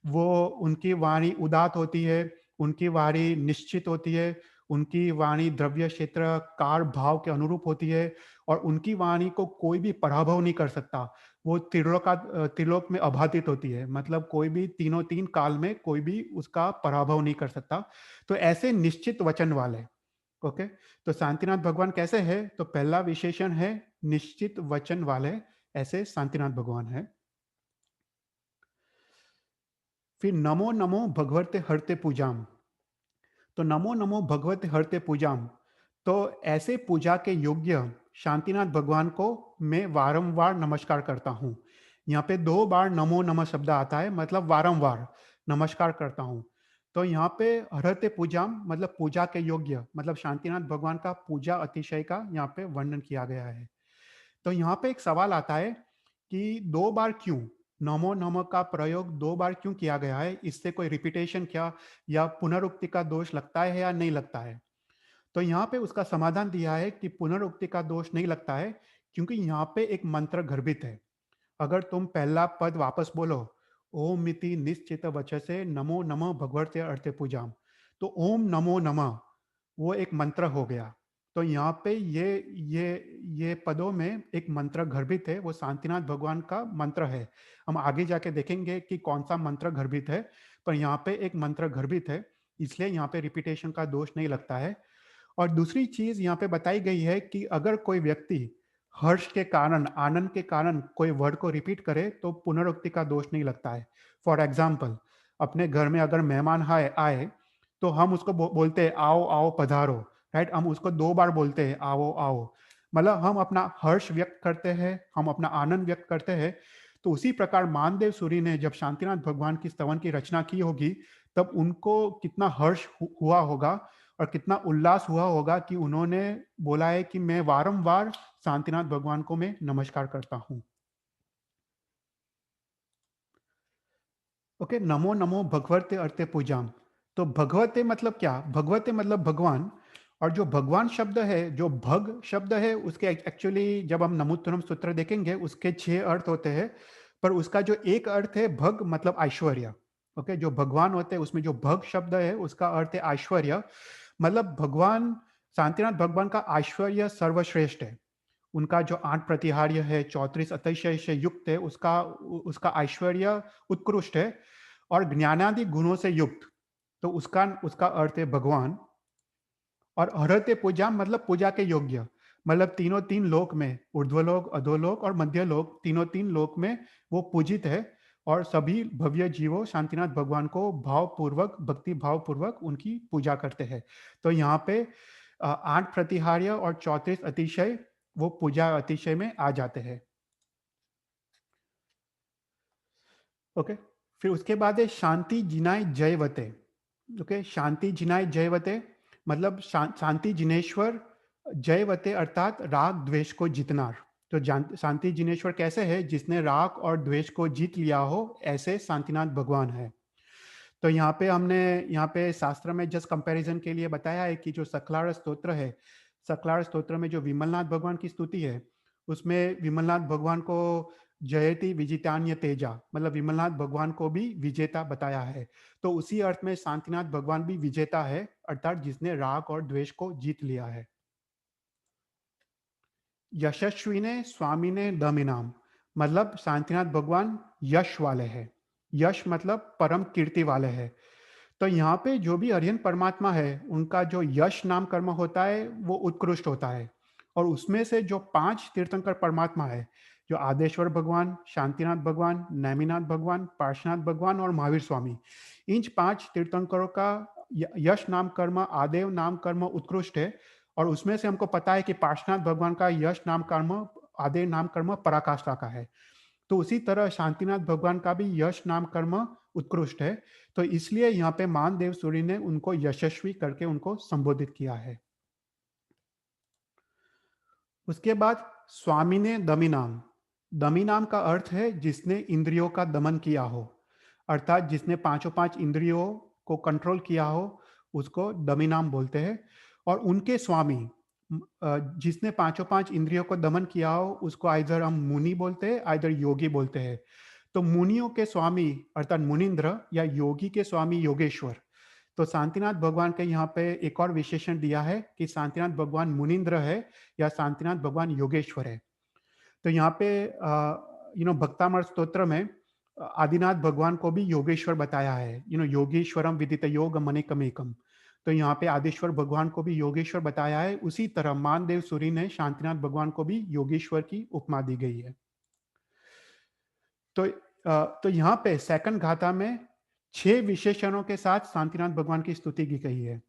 वो उनकी वाणी उदात होती है, उनकी वाणी निश्चित होती है, उनकी वाणी द्रव्य क्षेत्र कार भाव के अनुरूप होती है, और उनकी वाणी को कोई भी पराभव नहीं कर सकता। वो त्रिलोक में अबाधित होती है, मतलब कोई भी तीनों तीन काल में कोई भी उसका पराभव नहीं कर सकता। तो ऐसे निश्चित वचन वाले, ओके। तो शांतिनाथ भगवान कैसे है? तो पहला विशेषण है निश्चित वचन वाले, ऐसे शांतिनाथ भगवान है। फिर नमो नमो भगवते हरते पूजाम। तो नमो नमो भगवते हरते पूजाम, तो ऐसे पूजा के योग्य शांतिनाथ भगवान को मैं वारंवार नमस्कार करता हूँ। यहाँ पे 2 बार नमो नमः शब्द आता है, मतलब वारंवार नमस्कार करता हूँ। तो यहाँ पे हरते पूजाम मतलब पूजा के योग्य, मतलब शांतिनाथ भगवान का पूजा अतिशय का यहाँ पे वर्णन किया गया है। तो यहाँ पे एक सवाल आता है कि 2 बार क्यों? नमो नमः का प्रयोग 2 बार क्यों किया गया है? इससे कोई रिपीटेशन क्या या पुनरुक्ति का दोष लगता है या नहीं लगता है? तो यहाँ पे उसका समाधान दिया है कि पुनरुक्ति का दोष नहीं लगता है, क्योंकि यहाँ पे एक मंत्र गर्भित है। अगर तुम पहला पद वापस बोलो, ओम मिति निश्चित वचसे नमो नमः भगवते अर्थे पूजाम, तो ओम नमो नमः वो एक मंत्र हो गया। तो यहाँ पे ये पदों में एक मंत्र गर्भित है, वो शांतिनाथ भगवान का मंत्र है। हम आगे जाके देखेंगे कि कौन सा मंत्र गर्भित है, पर यहाँ पे एक मंत्र गर्भित है, इसलिए यहाँ पे रिपीटेशन का दोष नहीं लगता है। और दूसरी चीज यहाँ पे बताई गई है कि अगर कोई व्यक्ति हर्ष के कारण, आनंद के कारण कोई वर्ड को रिपीट करे तो पुनरुक्ति का दोष नहीं लगता है। फॉर एग्जाम्पल, अपने घर में अगर मेहमान आए आए तो हम उसको बोलते हैं आओ आओ पधारो, राइट। हम उसको 2 बार बोलते हैं आओ आओ, मतलब हम अपना हर्ष व्यक्त करते हैं, हम अपना आनंद व्यक्त करते हैं। तो उसी प्रकार मानदेव सूरी ने जब शांतिनाथ भगवान की स्तवन की रचना की होगी, तब उनको कितना हर्ष हुआ होगा और कितना उल्लास हुआ होगा कि उन्होंने बोला है कि मैं वारंवार शांतिनाथ भगवान को मैं नमस्कार करता हूं। ओके, नमो नमो भगवते अर्थे पूजाम। तो भगवते मतलब क्या? भगवते मतलब भगवान। और जो भगवान शब्द है, जो भग शब्द है, उसके एक्चुअली जब हम नमोत्तरम सूत्र देखेंगे उसके 6 अर्थ होते हैं, पर उसका जो एक अर्थ है भग मतलब ऐश्वर्य। ओके, जो भगवान होते हैं उसमें जो भग शब्द है उसका अर्थ है ऐश्वर्य। मतलब भगवान, शांतिनाथ भगवान का ऐश्वर्य सर्वश्रेष्ठ है। उनका जो 8 प्रतिहार्य है, 34 अतिशय से युक्त है, उसका उसका ऐश्वर्य उत्कृष्ट है और ज्ञानादि गुणों से युक्त। तो उसका उसका अर्थ है भगवान। और हरते पूजा मतलब पूजा के योग्य, मतलब तीनों तीन लोक में, ऊर्ध्वलोक, अधोलोक और मध्य लोक, तीनों तीन लोक में वो पूजित है। और सभी भव्य जीवों शांतिनाथ भगवान को भावपूर्वक, भक्ति भावपूर्वक उनकी पूजा करते हैं। तो यहाँ पे 8 प्रतिहार्य और 34 अतिशय वो पूजा अतिशय में आ जाते हैं। ओके, फिर उसके बाद है शांति जिनाय जयवते। ओके, शांति जिनाय जयवते मतलब शांति जिनेश्वर, जयवते अर्थात राग द्वेष को जीतना। तो शांति जिनेश्वर कैसे है? जिसने राग और द्वेष को जीत लिया हो, ऐसे शांतिनाथ भगवान है। तो यहाँ पे हमने, यहाँ पे शास्त्र में जस्ट कंपैरिजन के लिए बताया है कि जो सकलार स्तोत्र है, सकलार स्तोत्र में जो विमलनाथ भगवान की स्तुति है, उसमें विमलनाथ भगवान को जयति विजितान्य तेजा, मतलब विमलनाथ भगवान को भी विजेता बताया है। तो उसी अर्थ में शांतिनाथ भगवान भी विजेता है, अर्थात जिसने राग और द्वेष को जीत लिया है। यशस्वी ने स्वामी ने दमिनाम, मतलब शांतिनाथ भगवान यश वाले हैं। यश मतलब परम कीर्ति वाले हैं। तो यहाँ पे जो भी अरिहंत परमात्मा है, उनका जो यश नाम कर्म होता है वो उत्कृष्ट होता है। और उसमें से जो 5 तीर्थंकर परमात्मा है, जो आदेश्वर भगवान, शांतिनाथ भगवान, नैमिनाथ भगवान, पार्श्वनाथ भगवान और महावीर स्वामी, इन 5 तीर्थंकरों का यश नाम कर्म, आदेव नाम कर्म उत्कृष्ट है। और उसमें से हमको पता है कि पार्श्वनाथ भगवान का यश नाम कर्म, आदेय नाम कर्म पराकाष्ठा का है। तो उसी तरह शांतिनाथ भगवान का भी यश नाम कर्म उत्कृष्ट है। तो इसलिए यहाँ पे मानदेव सूरी ने उनको यशस्वी करके उनको संबोधित किया है। उसके बाद स्वामी ने दमी नाम। दमी नाम का अर्थ है जिसने इंद्रियों का दमन किया हो, अर्थात जिसने पांचों पांच इंद्रियों को कंट्रोल किया हो, उसको दमी नाम बोलते हैं। और उनके स्वामी, जिसने पांचों पांच इंद्रियों को दमन किया हो, उसको आइदर हम मुनि बोलते हैं, आइदर योगी बोलते हैं। तो मुनियों के स्वामी अर्थात मुनिंद्र या योगी के स्वामी योगेश्वर। तो शांतिनाथ भगवान के यहाँ पे एक और विशेषण दिया है कि शांतिनाथ भगवान मुनिंद्र है या शांतिनाथ भगवान योगेश्वर है। तो यहाँ पे भक्तामृत स्तोत्र में आदिनाथ भगवान को भी योगेश्वर बताया है। योगेश्वरम विदित योग मनिकमेकम। तो यहाँ पे आदिश्वर भगवान को भी योगेश्वर बताया है। उसी तरह मानदेव सूरी ने शांतिनाथ भगवान को भी योगेश्वर की उपमा दी गई है। तो यहाँ पे सेकंड गाथा में 6 विशेषणों के साथ शांतिनाथ भगवान की स्तुति की गई है।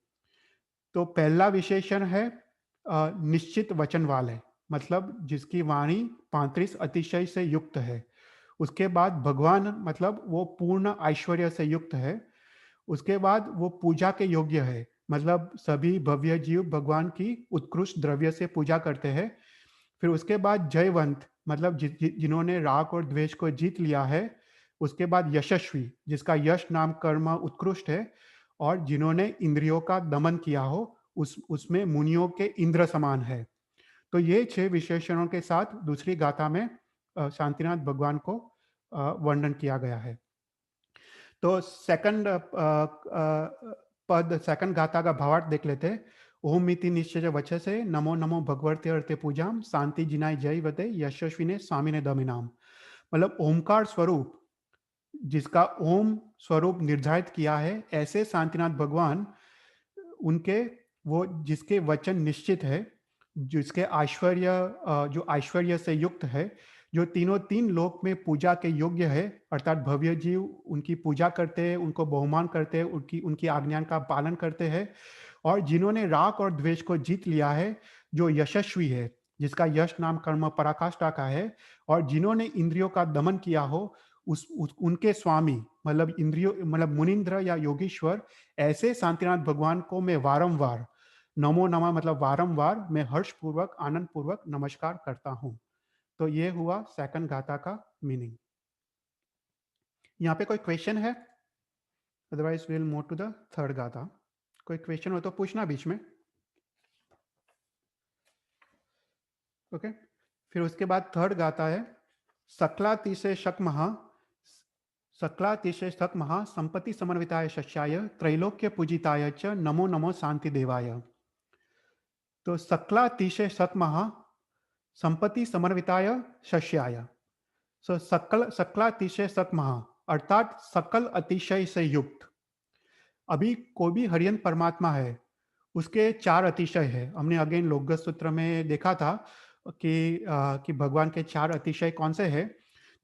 तो पहला विशेषण है निश्चित वचन वाले, मतलब जिसकी वाणी 35 अतिशय से युक्त है। उसके बाद भगवान, मतलब वो पूर्ण ऐश्वर्य से युक्त है। उसके बाद वो पूजा के योग्य है, मतलब सभी भव्य जीव भगवान की उत्कृष्ट द्रव्य से पूजा करते हैं। फिर उसके बाद जयवंत, मतलब जिन्होंने राग और द्वेष को जीत लिया है। उसके बाद यशस्वी, जिसका यश नाम कर्म उत्कृष्ट है, और जिन्होंने इंद्रियों का दमन किया हो, उसमें मुनियों के इंद्र समान है। तो ये 6 विशेषणों के साथ दूसरी गाथा में शांतिनाथ भगवान को वर्णन किया गया है। तो सेकंड सेकंड गाथा का भावार्थ देख लेते हैं। ओम मिति निश्चय वचसे नमो नमो भगवते अर्थे पूजाम शांति जिनाय जय वते यशस्विने स्वामी ने दमिनाम। मतलब ओमकार स्वरूप, जिसका ओम स्वरूप निर्धारित किया है, ऐसे शांतिनाथ भगवान, उनके वो जिसके वचन निश्चित है, जिसके ऐश्वर्य, जो ऐश्वर्य से युक्त है, जो तीनों तीन लोक में पूजा के योग्य है, अर्थात भव्य जीव उनकी पूजा करते हैं, उनको बहुमान करते हैं, उनकी उनकी आज्ञा का पालन करते हैं। और जिन्होंने राग और द्वेष को जीत लिया है, जो यशस्वी है, जिसका यश नाम कर्म पराकाष्ठा का है। और जिन्होंने इंद्रियों का दमन किया हो, उनके स्वामी, मतलब इंद्रियों, मतलब मुनिंद्र या योगीश्वर, ऐसे शांतिनाथ भगवान को मैं वारंवार नमो नमः, मतलब वारंवार मैं हर्षपूर्वक आनंद पूर्वक नमस्कार करता हूं। तो ये हुआ सेकंड गाथा का मीनिंग। यहाँ पे कोई क्वेश्चन है? Otherwise will move to the third गाथा। कोई क्वेश्चन हो तो पूछना बीच में। ओके, फिर उसके बाद थर्ड गाथा है सकलातिशय शक्मः, सकलातिशय शक्मः संपत्ति समन्विताय शस्याय त्रैलोक्य पूजिताय च नमो नमो शांति देवाय। तो सकलातिशय शक्मः संपत्ति समन्विताय शस्याय। सो सकलातिशय शक्मः अर्थात सकल अतिशय से युक्त। अभी कोई भी हरियन परमात्मा है, उसके 4 अतिशय है। हमने अगेन लोकगत सूत्र में देखा था कि भगवान के 4 अतिशय कौन से हैं।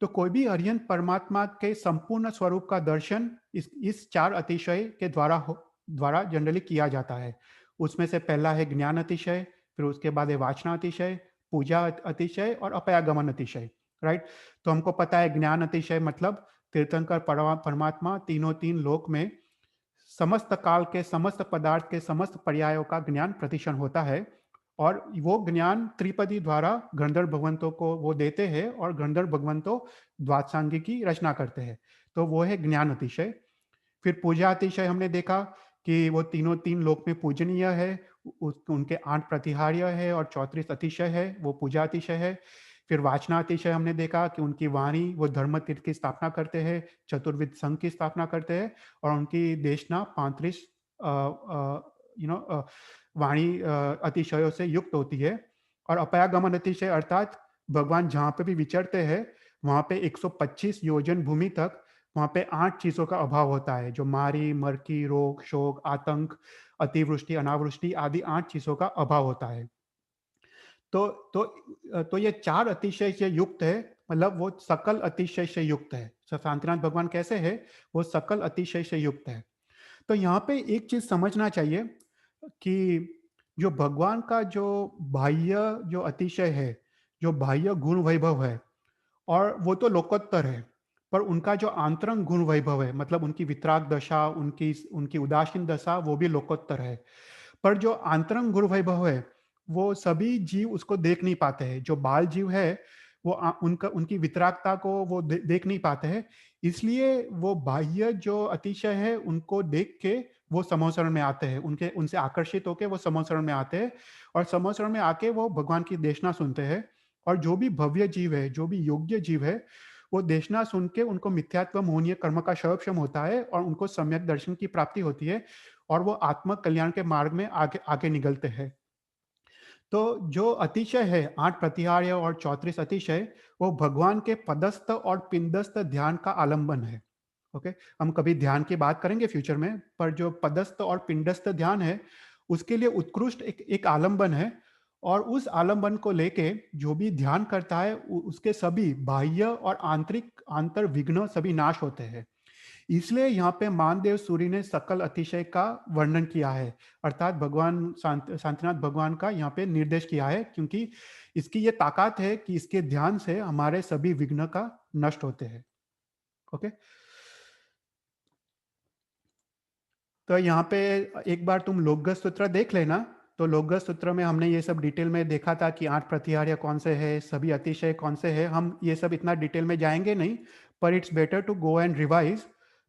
तो कोई भी हरियन परमात्मा के संपूर्ण स्वरूप का दर्शन इस 4 अतिशय के द्वारा जनरली किया जाता है। उसमें से पहला है ज्ञान अतिशय, फिर उसके बाद है वाचना अतिशय, पूजा अतिशय और अपयागमन अतिशय। राइट। तो हमको पता है ज्ञान अतिशय मतलब तीर्थंकर परमात्मा तीनों तीन लोक में समस्त काल के समस्त पदार्थ के समस्त पर्यायों का ज्ञान प्रतिक्षण होता है। और वो ज्ञान त्रिपदी द्वारा गंधर्व भगवंतों को वो देते हैं, और गंधर्व भगवंतों द्वादशांगी की रचना करते हैं। तो वो है ज्ञान अतिशय। फिर पूजा अतिशय हमने देखा कि वो तीनों तीन लोक में पूजनीय है, उनके 8 प्रतिहार्य है और 34 अतिशय है, वो पूजा अतिशय है। फिर वाचना अतिशय हमने देखा कि उनकी वाणी, वो धर्म तीर्थ की स्थापना करते हैं, चतुर्विध संघ की स्थापना करते हैं, और उनकी देशना 35 वाणी अतिशयों से युक्त होती है। और अपयागमन अतिशय अर्थात भगवान जहाँ पे भी विचरते हैं, वहाँ पे 125 योजन भूमि तक वहाँ पे 8 चीजों का अभाव होता है, जो मारी, मरकी, रोग, शोक, आतंक, अतिवृष्टि, अनावृष्टि आदि 8 चीजों का अभाव होता है। तो तो ये 4 अतिशय से युक्त है, मतलब वो सकल अतिशय से युक्त है। शांतिनाथ भगवान कैसे है? वो सकल अतिशय से युक्त है। तो यहाँ पे एक चीज समझना चाहिए कि जो भगवान का जो बाह्य जो अतिशय है, जो बाह्य गुण वैभव है, और वो तो लोकोत्तर है, पर उनका जो आंतरंग गुण वैभव है, मतलब उनकी वितराग दशा, उनकी उनकी उदासीन दशा, वो भी लोकोत्तर है। पर जो आंतरंग गुण वैभव है, वो सभी जीव उसको देख नहीं पाते हैं। जो बाल जीव है, वो उनका उनकी वितरागता को वो देख नहीं पाते हैं। इसलिए वो बाह्य जो अतिशय है, उनको देख के वो समोसरण में आते हैं, उनके उनसे आकर्षित होके वो समोसरण में आते हैं, और समोसरण में आके वो भगवान की देशना सुनते हैं। और जो भी भव्य जीव है, जो भी योग्य जीव है, वो देशना सुन के उनको मिथ्यात्व मोहनीय कर्म का क्षय होता है, और उनको सम्यक दर्शन की प्राप्ति होती है, और वो आत्म कल्याण के मार्ग में आगे आगे निकलते हैं। तो जो अतिशय है, 8 प्रतिहार्य और 34 अतिशय, वो भगवान के पदस्थ और पिंडस्थ ध्यान का आलंबन है। ओके, हम कभी ध्यान की बात करेंगे फ्यूचर में, पर जो पदस्थ और पिंडस्थ ध्यान है, उसके लिए उत्कृष्ट एक आलंबन है। और उस आलंबन को लेके जो भी ध्यान करता है, उसके सभी बाह्य और आंतरिक आंतर विघ्न सभी नाश होते हैं। इसलिए यहाँ पे मानदेव सूरी ने सकल अतिशय का वर्णन किया है, अर्थात भगवान शांतिनाथ भगवान का यहाँ पे निर्देश किया है, क्योंकि इसकी ये ताकत है कि इसके ध्यान से हमारे सभी विघ्न का नष्ट होते हैं। ओके, तो यहाँ पे एक बार तुम लोकगत सूत्र देख लेना। तो लोकगत सूत्र में हमने ये सब डिटेल में देखा था कि 8 प्रतिहार्य कौन से है, सभी अतिशय कौन से है। हम ये सब इतना डिटेल में जाएंगे नहीं, पर it's better to go and revise,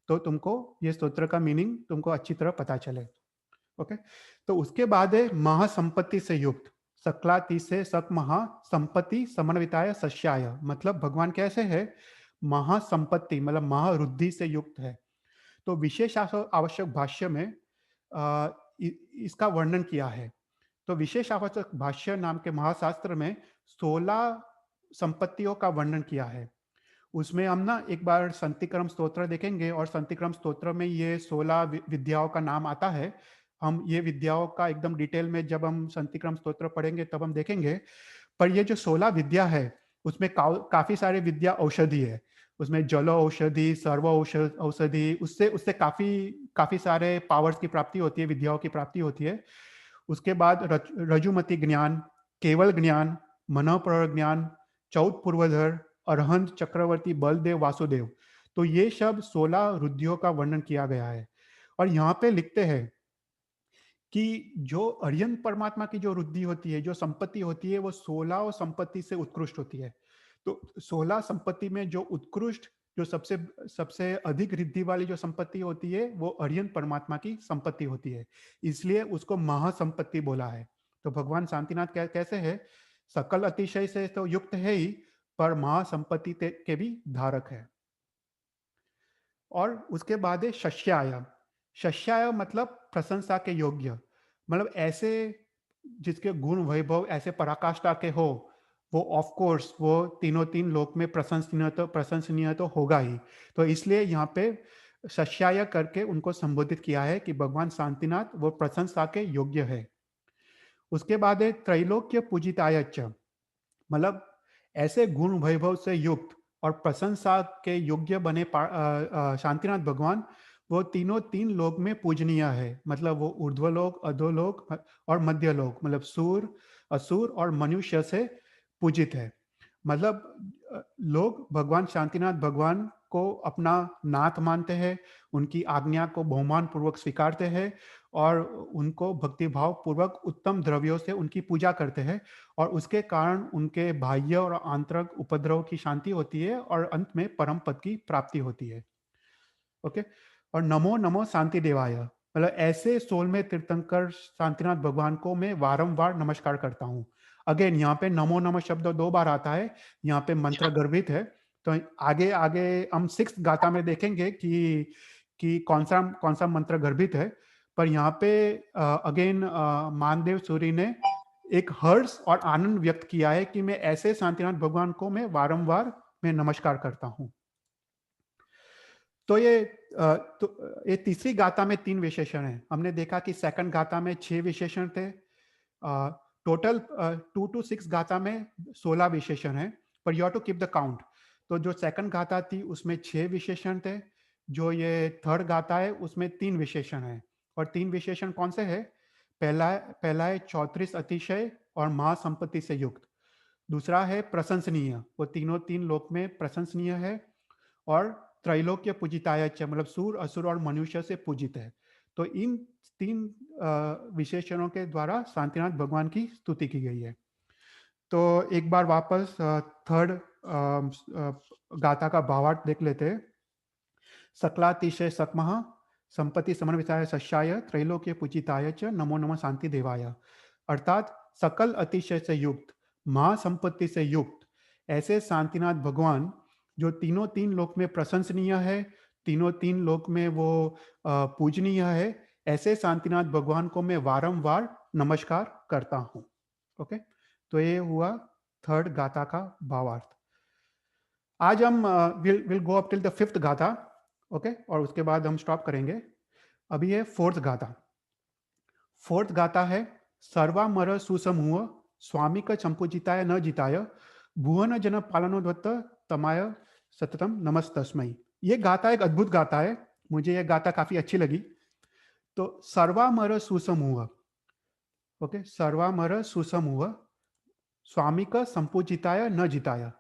तो तुमको ये सूत्र का मीनिंग तुमको अच्छी तरह पता चले। ओके, तो उसके बाद है महासंपत्ति से युक्त, सक्लाति से सक महासंपत्ति समन्विताय सस्याय, मतलब भगवान कैसे है, महासंपत्ति मतलब महारुद्धि से युक्त है। तो विशेष आवश्यक भाष्य में इसका वर्णन किया है। तो विशेष आवश्यक भाष्य नाम के महाशास्त्र में 16 संपत्तियों का वर्णन किया है। उसमें हम ना एक बार संतिक्रम स्तोत्र देखेंगे, और संतिक्रम स्तोत्र में ये 16 विद्याओं का नाम आता है। हम ये विद्याओं का एकदम डिटेल में जब हम संतिक्रम स्तोत्र पढ़ेंगे तब हम देखेंगे। पर ये जो 16 विद्या है, उसमें काफी सारे विद्या औषधि है। उसमें जलो औषधि, सर्व औषधि, उससे उससे काफी काफी सारे पावर्स की प्राप्ति होती है, विद्याओं की प्राप्ति होती है। उसके बाद रजुमति ज्ञान, केवल ज्ञान, मनोपर ज्ञान, चौथ पूर्वधर, अरहंत, चक्रवर्ती, बलदेव, वासुदेव। तो ये सब 16 रुद्धियों का वर्णन किया गया है। और यहाँ पे लिखते हैं कि जो अरियंत परमात्मा की जो रुद्धि होती है, जो संपत्ति होती है, वो 16 संपत्ति से उत्कृष्ट होती है। तो 16 संपत्ति में जो उत्कृष्ट, जो सबसे सबसे अधिक रिद्धि वाली जो संपत्ति होती है, वो अरियंत परमात्मा की संपत्ति होती है। इसलिए उसको महासंपत्ति बोला है। तो भगवान शांतिनाथ कैसे है, सकल अतिशय से तो युक्त है ही, पर महासंपत्ति के भी धारक है। और उसके बाद है शस्याय। शस्याय मतलब प्रशंसा के योग्य, मतलब ऐसे जिसके गुण वैभव ऐसे पराकाष्ठा के हो, वो ऑफ कोर्स वो तीनों तीन लोक में प्रशंसनीय तो होगा ही। तो इसलिए यहाँ पे शस्याय करके उनको संबोधित किया है कि भगवान शांतिनाथ वो प्रशंसा के योग्य है। उसके बाद है त्रैलोक्य पूजितायच, मतलब ऐसे गुण वैभव से युक्त और प्रशंसा के योग्य बने शांतिनाथ भगवान, वो तीनों तीन लोक में पूजनीय है। मतलब वो ऊर्ध्वलोक, अधोलोक और मध्य लोक, मतलब सूर, असुर और मनुष्य से पूजित है। मतलब लोग भगवान शांतिनाथ भगवान को अपना नाथ मानते हैं, उनकी आज्ञा को बहुमान पूर्वक स्वीकारते हैं, और उनको भक्तिभाव पूर्वक उत्तम द्रव्यों से उनकी पूजा करते हैं, और उसके कारण उनके बाह्य और आंतरिक उपद्रव की शांति होती है, और अंत में परम पद की प्राप्ति होती है। ओके, और नमो नमो शांति देवाय, मतलब ऐसे 16वें तीर्थंकर शांतिनाथ भगवान को मैं वारंवार नमस्कार करता हूँ। अगेन यहाँ पे नमो नमः शब्द 2 बार आता है, यहाँ पे मंत्र गर्भित है। तो आगे आगे हम 6th गाथा में देखेंगे कि कौन सा मंत्र गर्भित है। पर यहाँ पे अगेन मानदेव सूरी ने एक हर्ष और आनंद व्यक्त किया है कि मैं ऐसे शांतिनाथ भगवान को मैं वारंवार मैं नमस्कार करता हूँ। तो ये तीसरी गाथा में 3 विशेषण हैं। हमने देखा कि सेकंड गाथा में 6 विशेषण थे। टोटल 2 to 6 गाथा में 16 विशेषण हैं, पर you have to keep the count. तो जो सेकंड गाथा थी उसमें 6 विशेषण थे, जो ये थर्ड गाथा है उसमें 3 विशेषण हैं। और 3 विशेषण कौन से हैं? पहला है 34 अतिशय और महासंपत्ति से युक्त। दूसरा है प्रशंसनीय, वो तीनों तीन लोक में प्रशंसनीय है। और त्रैलोक्य पूजिताय च, मतलब सूर असुर और मनुष्य से पूजित है। तो इन तीन विशेषणों के द्वारा शांतिनाथ भगवान की स्तुति की गई है। तो एक बार वापस थर्ड गाथा का भावार्थ देख लेते हैं। सकलातिशय सकमः संपत्ति समन्विताय सस्याय त्रैलोक्य पूजिताय च नमो नमः शांति देवाय। अर्थात सकल अतिशय से युक्त, महासंपत्ति से युक्त ऐसे शांतिनाथ भगवान जो तीनों तीन लोक में प्रशंसनीय है, तीनों तीन लोक में वो पूजनीय है, ऐसे शांतिनाथ भगवान को मैं वारंवार नमस्कार करता हूँ। ओके, तो ये हुआ थर्ड गाथा का भावार्थ। आज हम will go up till the fifth गाथा। ओके, और उसके बाद हम स्टॉप करेंगे। अभी है फोर्थ गाथा। फोर्थ गाथा है सर्वामर सुसमूह स्वामी का चंपुजिताय न जिताय भुवन जन पालनोद्वत्त तमाय सततम नमस्तस्मयी। ये गाथा एक अद्भुत गाथा है, मुझे ये गाथा काफी अच्छी लगी। तो सर्वामर सुसमूह, ओके, सर्वामर सुसमूह स्वामी का संपूजिताय न जिताय।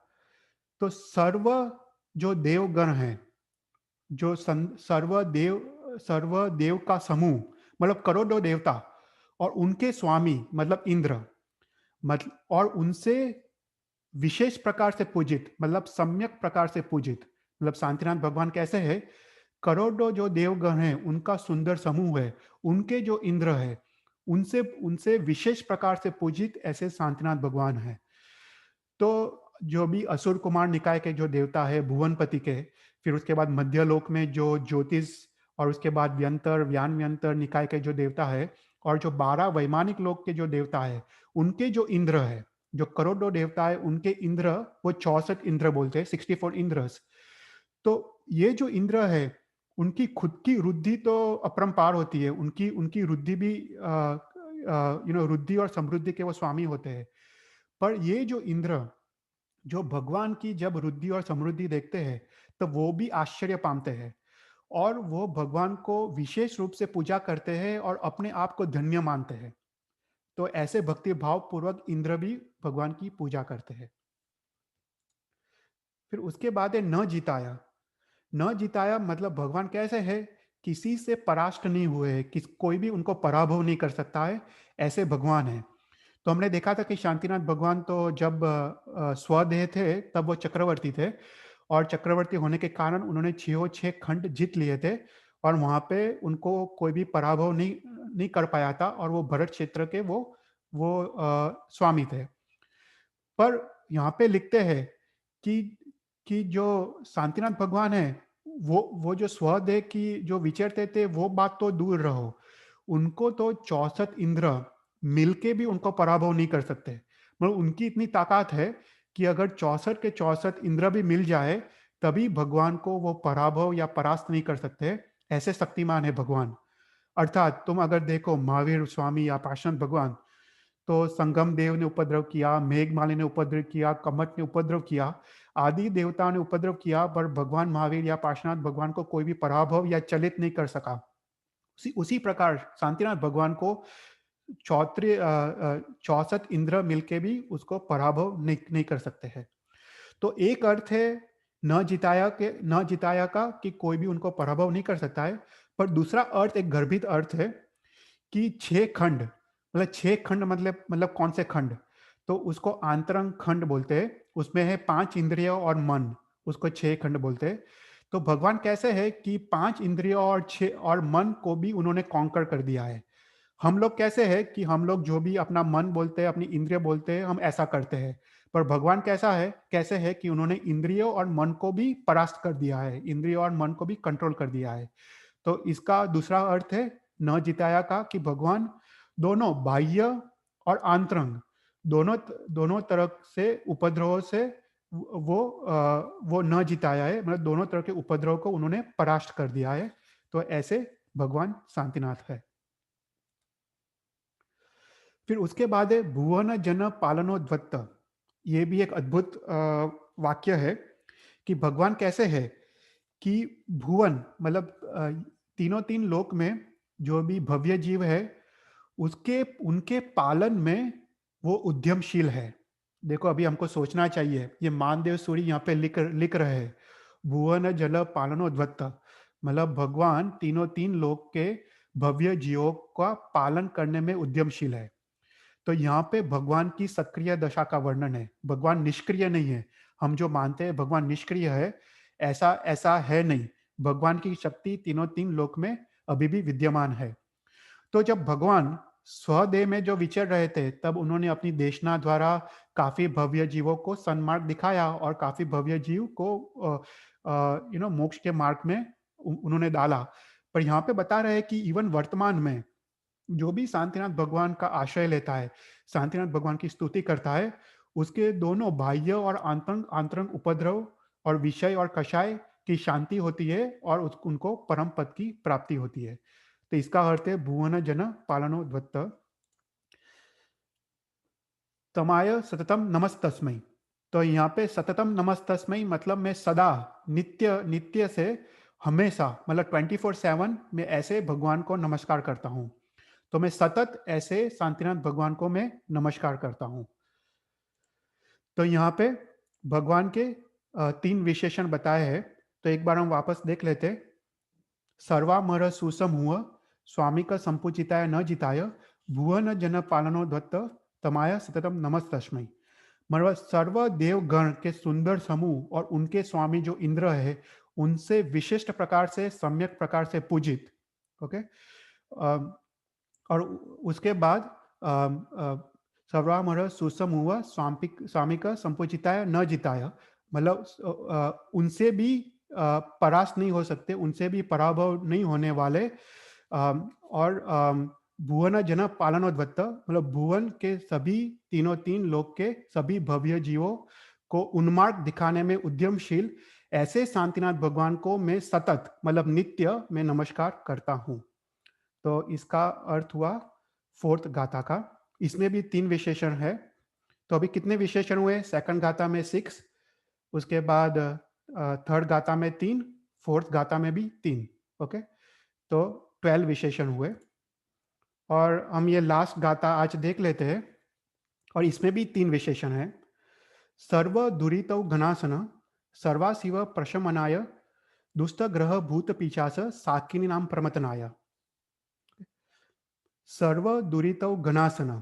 तो सर्व जो देवगण है, जो सर्वदेव का समूह, मतलब करोड़ों देवता और उनके स्वामी मतलब इंद्र, मतलब और उनसे विशेष प्रकार से पूजित, मतलब सम्यक प्रकार से पूजित, मतलब शांतिनाथ भगवान कैसे है, करोड़ों जो देवगण हैं उनका सुंदर समूह है, उनके जो इंद्र है उनसे उनसे विशेष प्रकार से पूजित ऐसे शांतिनाथ भगवान है। तो जो भी असुर कुमार निकाय के जो देवता है भुवनपति के, फिर उसके बाद मध्यलोक में जो ज्योतिष, और उसके बाद व्यंतर व्यान व्यंतर निकाय के जो देवता है, और जो 12 वैमानिक लोक के जो देवता है उनके जो इंद्र है, जो करोड़ों देवता है उनके इंद्र, वो 64 इंद्र बोलते हैं, 64 इंद्रस। तो ये जो इंद्र है उनकी खुद की रुद्धि तो अपरंपार होती है, उनकी उनकी रुद्धि भी रुद्धि और समृद्धि के वो स्वामी होते हैं। पर ये जो इंद्र जो भगवान की जब रुद्धि और समृद्धि देखते हैं तो वो भी आश्चर्य पाते हैं, और वो भगवान को विशेष रूप से पूजा करते हैं और अपने आप को धन्य मानते हैं। तो ऐसे भक्ति भाव पूर्वक इंद्र भी भगवान की पूजा करते हैं। फिर उसके बाद है न जिताया। न जिताया मतलब भगवान कैसे है, किसी से परास्त नहीं हुए हैं, कोई भी उनको पराभव नहीं कर सकता है, ऐसे भगवान है। तो हमने देखा था कि शांतिनाथ भगवान तो जब स्वदेह थे तब वो चक्रवर्ती थे, और चक्रवर्ती होने के कारण उन्होंने 6 खंड जीत लिए थे, और वहां पे उनको कोई भी पराभव नहीं कर पाया था, और वो भरत क्षेत्र के वो स्वामी थे। पर यहाँ पे लिखते हैं कि जो शांतिनाथ भगवान है वो जो स्वदेह की जो विचरते थे वो बात तो दूर रहो, उनको तो 64 इंद्र मिलके भी उनको पराभव नहीं कर सकते। मतलब उनकी इतनी ताकत है कि अगर 64 के 64 इंद्र भी मिल जाए तभी भगवान को वो पराभव या परास्त नहीं कर सकते, ऐसे शक्तिमान है भगवान। अर्थात तुम अगर देखो महावीर स्वामी या पार्षद भगवान, तो संगम देव ने उपद्रव किया, मेघमाली ने उपद्रव किया, कमट ने उपद्रव किया, आदि देवताओं ने उपद्रव किया, पर भगवान महावीर या पार्श्वनाथ भगवान को कोई भी पराभव या चलित नहीं कर सका। उसी प्रकार शांतिनाथ भगवान को 64 इंद्र मिलके भी उसको पराभव नहीं कर सकते हैं। तो एक अर्थ है न जिताया का कि कोई भी उनको पराभव नहीं कर सकता है, पर दूसरा अर्थ एक गर्भित अर्थ है कि 6 खंड, मतलब 6 खंड मतलब कौन से खंड, तो उसको आंतरंग खंड बोलते हैं, उसमें है 5 इंद्रियों और मन, उसको 6 खंड बोलते हैं। तो भगवान कैसे है कि 5 इंद्रियों और 6 और मन को भी उन्होंने कॉन्कर कर दिया है। हम लोग कैसे है कि हम लोग जो भी अपना मन बोलते हैं, अपनी इंद्रिय बोलते हैं, हम ऐसा करते हैं, पर भगवान कैसे है कि उन्होंने इंद्रियों और मन को भी परास्त कर दिया है, इंद्रियों और मन को भी कंट्रोल कर दिया है। तो इसका दूसरा अर्थ है न जिताया का कि भगवान दोनों बाह्य और आंतरंग दोनों दोनों तरह से उपद्रवों से वो न जिताया है, मतलब दोनों तरह के उपद्रव को उन्होंने परास्त कर दिया है। तो ऐसे भगवान शांतिनाथ है। फिर उसके बाद है भुवन जन पालनोद्वत्त। ये भी एक अद्भुत वाक्य है कि भगवान कैसे है कि भुवन मतलब तीनों तीन लोक में जो भी भव्य जीव है उसके उनके पालन में वो उद्यमशील है। देखो अभी हमको सोचना चाहिए, ये मानदेव सूरी यहाँ पे लिख रहे हैं, भुवन जल पालनोद्वत्त, मतलब भगवान तीनों तीन लोक के भव्य जीवों का पालन करने में उद्यमशील है। तो यहाँ पे भगवान की सक्रिय दशा का वर्णन है, भगवान निष्क्रिय नहीं है। हम जो मानते हैं भगवान निष्क्रिय है, ऐसा ऐसा है नहीं। भगवान की शक्ति तीनों तीन लोक में अभी भी विद्यमान है। तो जब भगवान स्वदेह में जो विचर रहे थे, तब उन्होंने अपनी देशना द्वारा काफी भव्य जीवों को सन्मार्ग दिखाया और काफी भव्य जीव को मोक्ष के मार्ग में उन्होंने डाला। पर यहाँ पे बता रहे हैं कि इवन वर्तमान में जो भी शांतिनाथ भगवान का आश्रय लेता है, शांतिनाथ भगवान की स्तुति करता है, उसके दोनों बाह्य और आंतरंग आंतरंग उपद्रव और विषय और कषाय की शांति होती है और उनको परम पद की प्राप्ति होती है। तो इसका अर्थ है भुवन जन पालनोद्वत्त तमाय सततम नमस्तस्मै। तो यहाँ पे सततम नमस्तस्मै मतलब मैं सदा नित्य नित्य से हमेशा मतलब 24/7 में ऐसे भगवान को नमस्कार करता हूँ। तो मैं सतत ऐसे शांतिनाथ भगवान को मैं नमस्कार करता हूँ। तो यहाँ पे भगवान के 3 विशेषण बताए हैं। तो एक बार हम वापस देख लेते। सर्वामर सुसम हुआ स्वामी का संपूजिताय न जिताय भुवन जन पालनो दत्त तमाय सततम नमस्तस्मै। मतलब सर्व देव गण के सुंदर समूह और उनके स्वामी जो इंद्र है, उनसे विशिष्ट प्रकार से सम्यक प्रकार से पूजित। ओके। और उसके बाद सर्वामर सुसम हुआ स्वामी का संपूजिताय न जिताया, मतलब उनसे भी परास्त नहीं हो सकते, उनसे भी पराभव नहीं होने वाले। और भुवन जन पालनोद्वत्त मतलब भुवन के सभी तीनों तीन लोक के सभी भव्य जीवों को उन्मार्ग दिखाने में उद्यमशील ऐसे शांतिनाथ भगवान को मैं सतत मतलब नित्य में नमस्कार करता हूँ। तो इसका अर्थ हुआ 4th गाथा का। इसमें भी 3 विशेषण है। तो अभी कितने विशेषण हुए? सेकंड गाथा में 6, उसके बाद थर्ड गाथा में 3, फोर्थ गाथा में भी 3। ओके, तो 12 विशेषण हुए। और हम ये लास्ट गाथा आज देख लेते हैं और इसमें भी 3 विशेषण है। सर्व दुरितौ घनासन सर्वाशिव प्रशमनाय दुष्ट ग्रह भूत पिशाच साकिनी नाम प्रमतनाय। सर्व दुरितौ घनासन,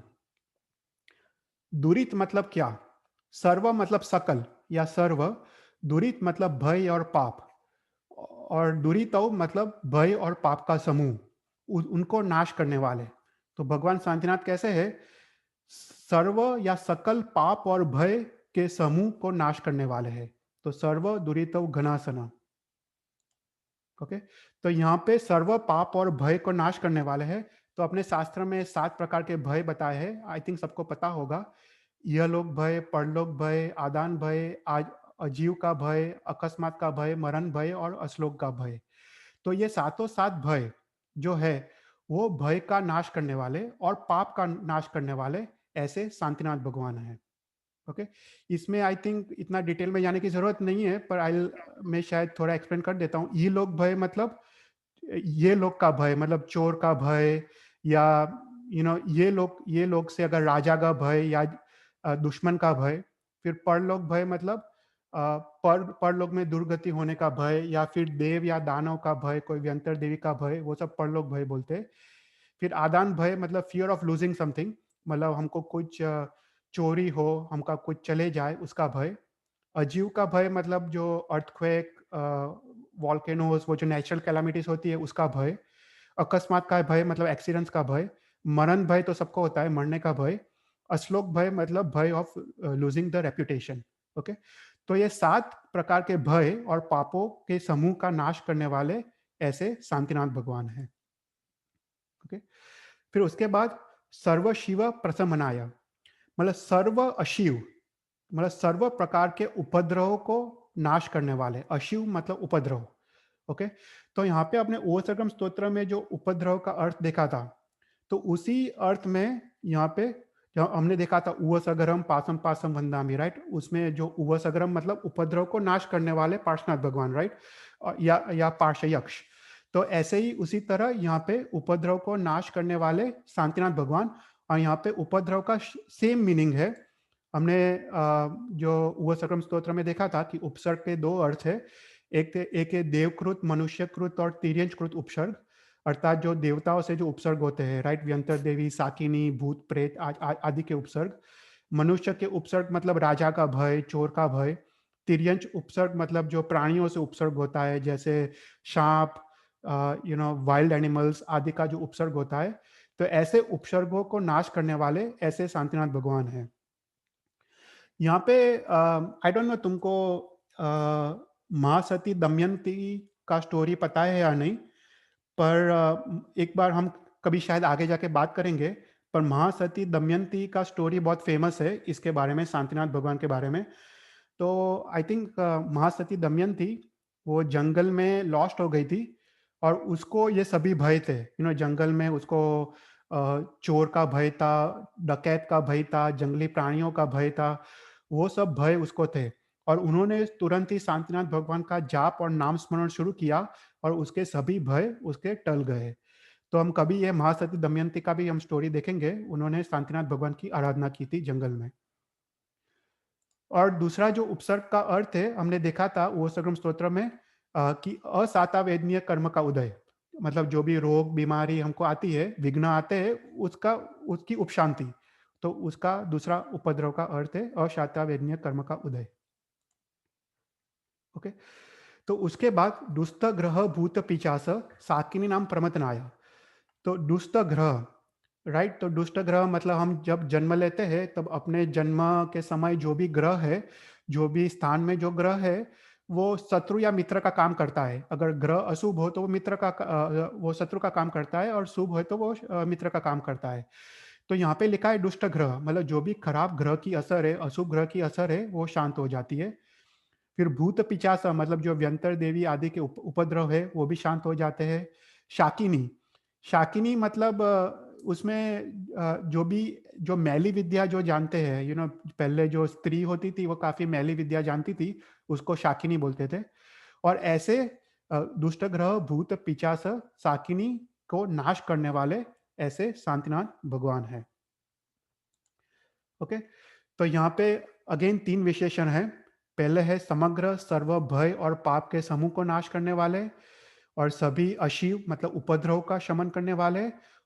दुरित मतलब क्या? सर्व मतलब सकल या सर्व, दुरित मतलब भय और पाप, और दुरितौ मतलब भय और पाप का समूह, उनको नाश करने वाले। तो भगवान शांतिनाथ कैसे है? सर्व या सकल पाप और भय के समूह को नाश करने वाले हैं। तो सर्व दुरितौ घनासना। ओके, तो यहाँ पे सर्व पाप और भय को नाश करने वाले हैं। तो अपने शास्त्र में 7 प्रकार के भय बताए हैं, आई थिंक सबको पता होगा। यह लोक भय, परलोक भय, आदान भय, आज अजीव का भय, अकस्मात का भय, मरण भय और अश्लोक का भय। तो ये सातों सात भय जो है वो भय का नाश करने वाले और पाप का नाश करने वाले ऐसे शांतिनाथ भगवान हैं। ओके, इसमें आई थिंक इतना डिटेल में जाने की जरूरत नहीं है, पर मैं शायद थोड़ा एक्सप्लेन कर देता हूँ। ये लोग भय मतलब ये लोग का भय, मतलब चोर का भय, या ये लोग से अगर राजा का भय या दुश्मन का भय। फिर परलोक भय मतलब परलोक में दुर्गति होने का भय, या फिर देव या दानव का भय, कोई व्यंतर देवी का भय, वो सब परलोक भय बोलते हैं। फिर आदान भय मतलब फियर ऑफ लूजिंग समथिंग, मतलब हमको कुछ चोरी हो, हमका कुछ चले जाए, उसका भय। अजीव का भय मतलब जो अर्थक्वेक, वॉल्केनोस, वो जो नेचुरल कैलामिटीज होती है उसका भय। अकस्मात का भय मतलब एक्सीडेंट्स का भय। मरण भय तो सबको होता है, मरने का भय। अश्लोक भय मतलब भय of losing the reputation. Okay, तो ये 7 प्रकार के भय और पापों के समूह का नाश करने वाले ऐसे शांतिनाथ भगवान हैं। ओके, फिर उसके बाद सर्व शिव प्रशमनाय, मतलब सर्व अशिव मतलब सर्व प्रकार के उपद्रव को नाश करने वाले। अशिव मतलब उपद्रव। ओके, तो यहाँ पे अपने ओसर्गम स्तोत्र में जो उपद्रव का अर्थ देखा था, तो उसी अर्थ में यहाँ पे जो हमने देखा था उवसगरम पासम पासम वंदामि, राइट। उसमें जो उवसगरम मतलब उपद्रव को नाश करने वाले पार्श्वनाथ भगवान, राइट, या पार्श्वयक्ष। तो ऐसे ही उसी तरह यहाँ पे उपद्रव को नाश करने वाले शांतिनाथ भगवान, और यहाँ पे उपद्रव का सेम मीनिंग है। हमने जो उपसर्ग स्तोत्र में देखा था कि उपसर्ग के दो अर्थ है, एक है देवकृत, मनुष्यकृत और तिर्यंचकृत उपसर्ग, अर्थात जो देवताओं से जो उपसर्ग होते हैं, राइट, व्यंतर देवी, साकिनी, भूत प्रेत आदि के उपसर्ग। मनुष्य के उपसर्ग मतलब राजा का भय, चोर का भय। तिर्यंच उपसर्ग मतलब जो प्राणियों से उपसर्ग होता है, जैसे सांप, वाइल्ड एनिमल्स आदि का जो उपसर्ग होता है। तो ऐसे उपसर्गों को नाश करने वाले ऐसे शांतिनाथ भगवान हैं। यहाँ पे आई डोंट नो तुमको महासती दमयंती का स्टोरी पता है या नहीं, पर एक बार हम कभी शायद आगे जाके बात करेंगे। पर महासती दमयंती का स्टोरी बहुत फेमस है इसके बारे में, शांतिनाथ भगवान के बारे में। तो आई थिंक महासती दमयंती वो जंगल में लॉस्ट हो गई थी, और उसको ये सभी भय थे, जंगल में उसको चोर का भय था, डकैत का भय था, जंगली प्राणियों का भय था, वो सब भय उसको थे। और उन्होंने तुरंत ही शांतिनाथ भगवान का जाप और नाम स्मरण शुरू किया, और उसके सभी भय उसके टल गए। तो हम कभी ये महासती दमयंती का भी हम स्टोरी देखेंगे, उन्होंने शांतिनाथ भगवान की आराधना की थी जंगल में। और दूसरा जो उपसर्ग का अर्थ है, हमने देखा था वो सगम स्तोत्र में, कि असातावेदनीय कर्म का उदय, मतलब जो भी रोग बीमारी हमको आती है, विघ्न आते हैं, उसका उसकी उपशांति। तो उसका दूसरा उपद्रव का अर्थ है अशातावेदनीय कर्म का उदय। ओके। तो उसके बाद दुष्ट ग्रह भूत पिचास साकिनी नाम प्रमथनाय। तो दुष्ट ग्रह, राइट, तो दुष्ट ग्रह मतलब हम जब जन्म लेते हैं तब अपने जन्म के समय जो भी ग्रह है, जो भी स्थान में जो ग्रह है, वो शत्रु या मित्र का काम करता है। अगर ग्रह अशुभ हो तो वो वो शत्रु का काम करता है, और शुभ हो तो वो मित्र का काम करता है। तो यहाँ पे लिखा है दुष्ट ग्रह, मतलब जो भी खराब ग्रह की असर है, अशुभ ग्रह की असर है, वो शांत हो जाती है। फिर भूत पिचासा मतलब जो व्यंतर देवी आदि के उपद्रव है, वो भी शांत हो जाते हैं। शाकिनी, शाकिनी मतलब उसमें जो भी जो मैली विद्या जो जानते हैं, पहले जो स्त्री होती थी वो काफी मैली विद्या जानती थी, उसको शाकिनी बोलते थे। और ऐसे दुष्ट ग्रह भूत पिचास शाकिनी को नाश करने वाले ऐसे शांतिनाथ भगवान है। ओके। तो यहाँ पे अगेन तीन विशेषण है। पहले है समग्र सर्व भय और पाप के समूह को नाश करने वाले, और सभी अशिव मतलब उपद्रव का शमन करने वाले,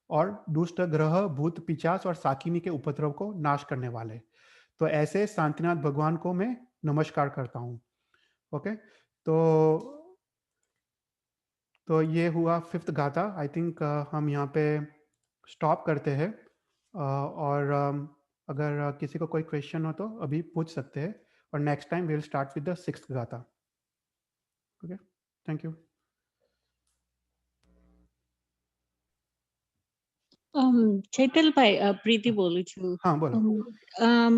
और दुष्ट ग्रह भूत पिचास और साकिनी के उपद्रव को नाश करने वाले। तो ऐसे शांतिनाथ भगवान को मैं नमस्कार करता हूँ। ओके। तो ये हुआ फिफ्थ गाथा। आई थिंक हम यहाँ पे स्टॉप करते हैं। और अगर किसी को कोई क्वेश्चन हो तो अभी पूछ सकते हैं, और next time will start with the sixth गाथा। Okay, thank you. Chaitalbhai Priti બોલું છું. हाँ, बोलो। અમ, અમ,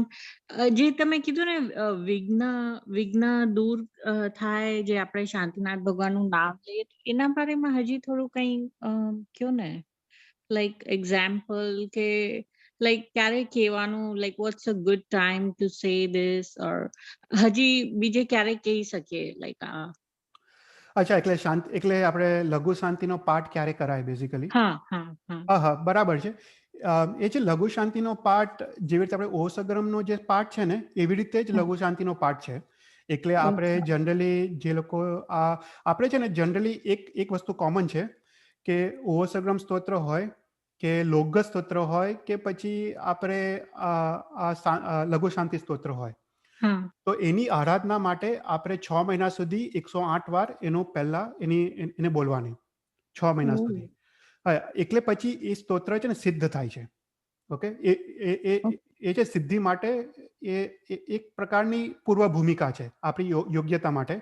જે તમે કીધું ને વિઘ્ન વિઘ્ન દૂર થાય જે આપણે શાંતિનાથ ભગવાનનું નામ લઈએ તો એના બારેમાં હજી થોડું કઈ કયો ને લાઈક એક્ઝામ્પલ કે લાઈક ક્યારે કહેવાનું like what's a good time to say this or હજી બીજે ક્યારે કહી શકીએ લાઈક અચ્છા, એટલે આપણે લઘુ શાંતિનો પાઠ ક્યારે કરાય બેઝિકલી? હા હા હા હા, હા, બરાબર છે. એ છે લઘુ શાંતિનો પાઠ, જેવી રીતે આપણે ઓસગ્રમનો જે પાઠ છે ને, એવી રીતે જ હા લઘુ શાંતિનો પાઠ છે. એટલે આપણે ઓકે જનરલી જે લોકો આપણે છે ને જનરલી એક વસ્તુ કોમન છે કે ઓસગ્રમ સ્તોત્ર હોય કે લોક સ્તોત્ર હોય કે પછી આપણે લઘુ શાંતિ સ્તોત્ર હોય, હા તો એની આરાધના માટે આપણે 6 મહિના સુધી 108 વાર એને બોલવાની, 6 મહિના ઓ સુધી. હા, એટલે પછી એ સ્તોત્ર છે ને સિદ્ધ થાય છે. ઓકે, એ એ એ એ જે સિદ્ધિ માટે એક પ્રકારની પૂર્વ ભૂમિકા છે આપણી યોગ્યતા માટે.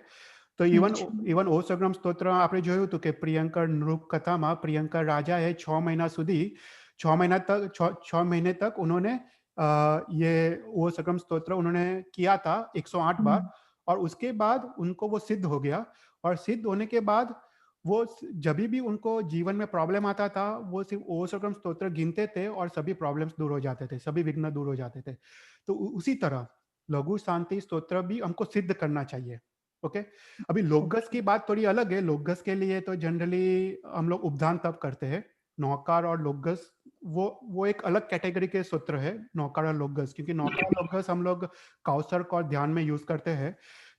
તો ઇવન અચ્છા ઇવન ઓ સગ્રમ સ્તોત્ર આપણે જોયું હતું કે પ્રિયંકર નૃપ કથામાં પ્રિયંકર राजा है 6 महीना સુધી, 6 महीना तक 6 महीने तक उन्होंने ये वो सगम स्तोत्र उन्होंने किया था 108 बार, હમ और उसके बाद उनको वो सिद्ध हो गया। और सिद्ध होने के बाद वो जब भी उनको जीवन में प्रॉब्लम आता था, वो सिर्फ ओ सगम स्तोत्र गिनते थे और सभी प्रॉब्लम्स दूर हो जाते थे, सभी विघ्न दूर हो जाते थे। तो उसी तरह लघु शांति स्तोत्र भी हमको सिद्ध करना चाहिए। ओके। अभी लोकगस की बात थोड़ी अलग है। लोकगस के लिए तो जनरली हम लोग उपधान तब करते हैं। नौकार और लोकगस वो एक अलग कैटेगरी के सूत्र है, नौकार और लोकगस, क्योंकि नौकार और लोकगस हम लोग काउसर्क और ध्यान में यूज करते हैं।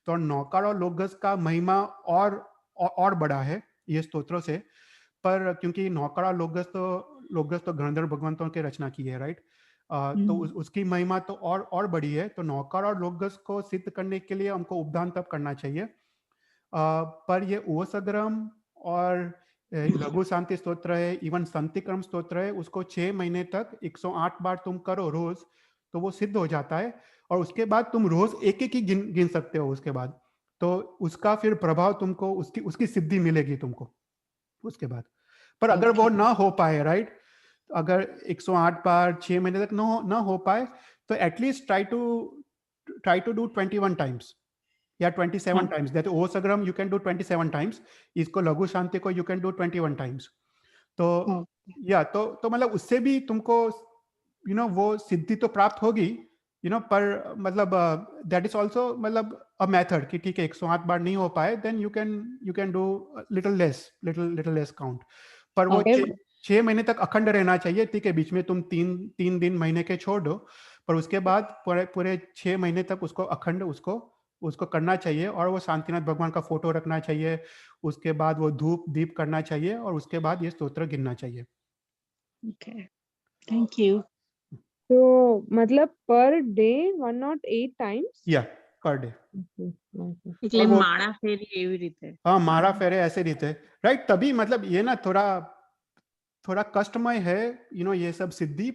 तो नौकार और लोकगस का महिमा और बड़ा है ये स्तोत्रों से। पर क्योंकि नौकार और लोकगस तो गणधर भगवंतों के रचना की है, राइट। तो उसकी महिमा तो और बड़ी है। तो नौकार और लोकगस को सिद्ध करने के लिए हमको उपदान तब करना चाहिए। पर ये ओसग्रम और लघु शांति स्तोत्र है, इवन संतिक्रम स्तोत्र है, उसको 6 महीने तक 108 बार तुम करो रोज, तो वो सिद्ध हो जाता है। और उसके बाद तुम रोज एक एक ही गिन सकते हो उसके बाद। तो उसका फिर प्रभाव तुमको, उसकी उसकी सिद्धि मिलेगी तुमको उसके बाद। पर अगर वो ओके। ना हो पाए, राइट, अगर 108 बार 6 महीने तक ना हो पाए, तो at least try to do 21 times या 27 टाइम्स। दैट ओ सग्रम यू कैन डू 27 टाइम्स, इसको लघु शांति को यू कैन डू 21 टाइम्स। तो या तो मतलब उससे भी तुमको वो सिद्धि तो प्राप्त होगी, पर मतलब दैट इज ऑल्सो मतलब अ मेथड कि ठीक है 108 बार नहीं हो पाए, then you can do little less count. पर वो ओके। 6 महीने तक अखंड रहना चाहिए। ठीक है, बीच में तुम तीन तीन दिन महीने के छोड़ दो, पर उसके बाद पूरे पूरे 6 महीने तक उसको अखंड उसको उसको करना चाहिए। और वो शांतिनाथ भगवान का फोटो रखना चाहिए, उसके बाद वो धूप दीप करना चाहिए, और उसके बाद ये स्तोत्र गिनना चाहिए। Okay, thank you. तो मतलब पर डे 108 टाइम्स? या पर डे। એટલે और वो માળા ફેરી એવી રીતે। हाँ, मारा फेरे ऐसे रीते, राइट। तभी मतलब ये ना थोड़ा थोड़ा कष्टमय है, ये सब सिद्धि,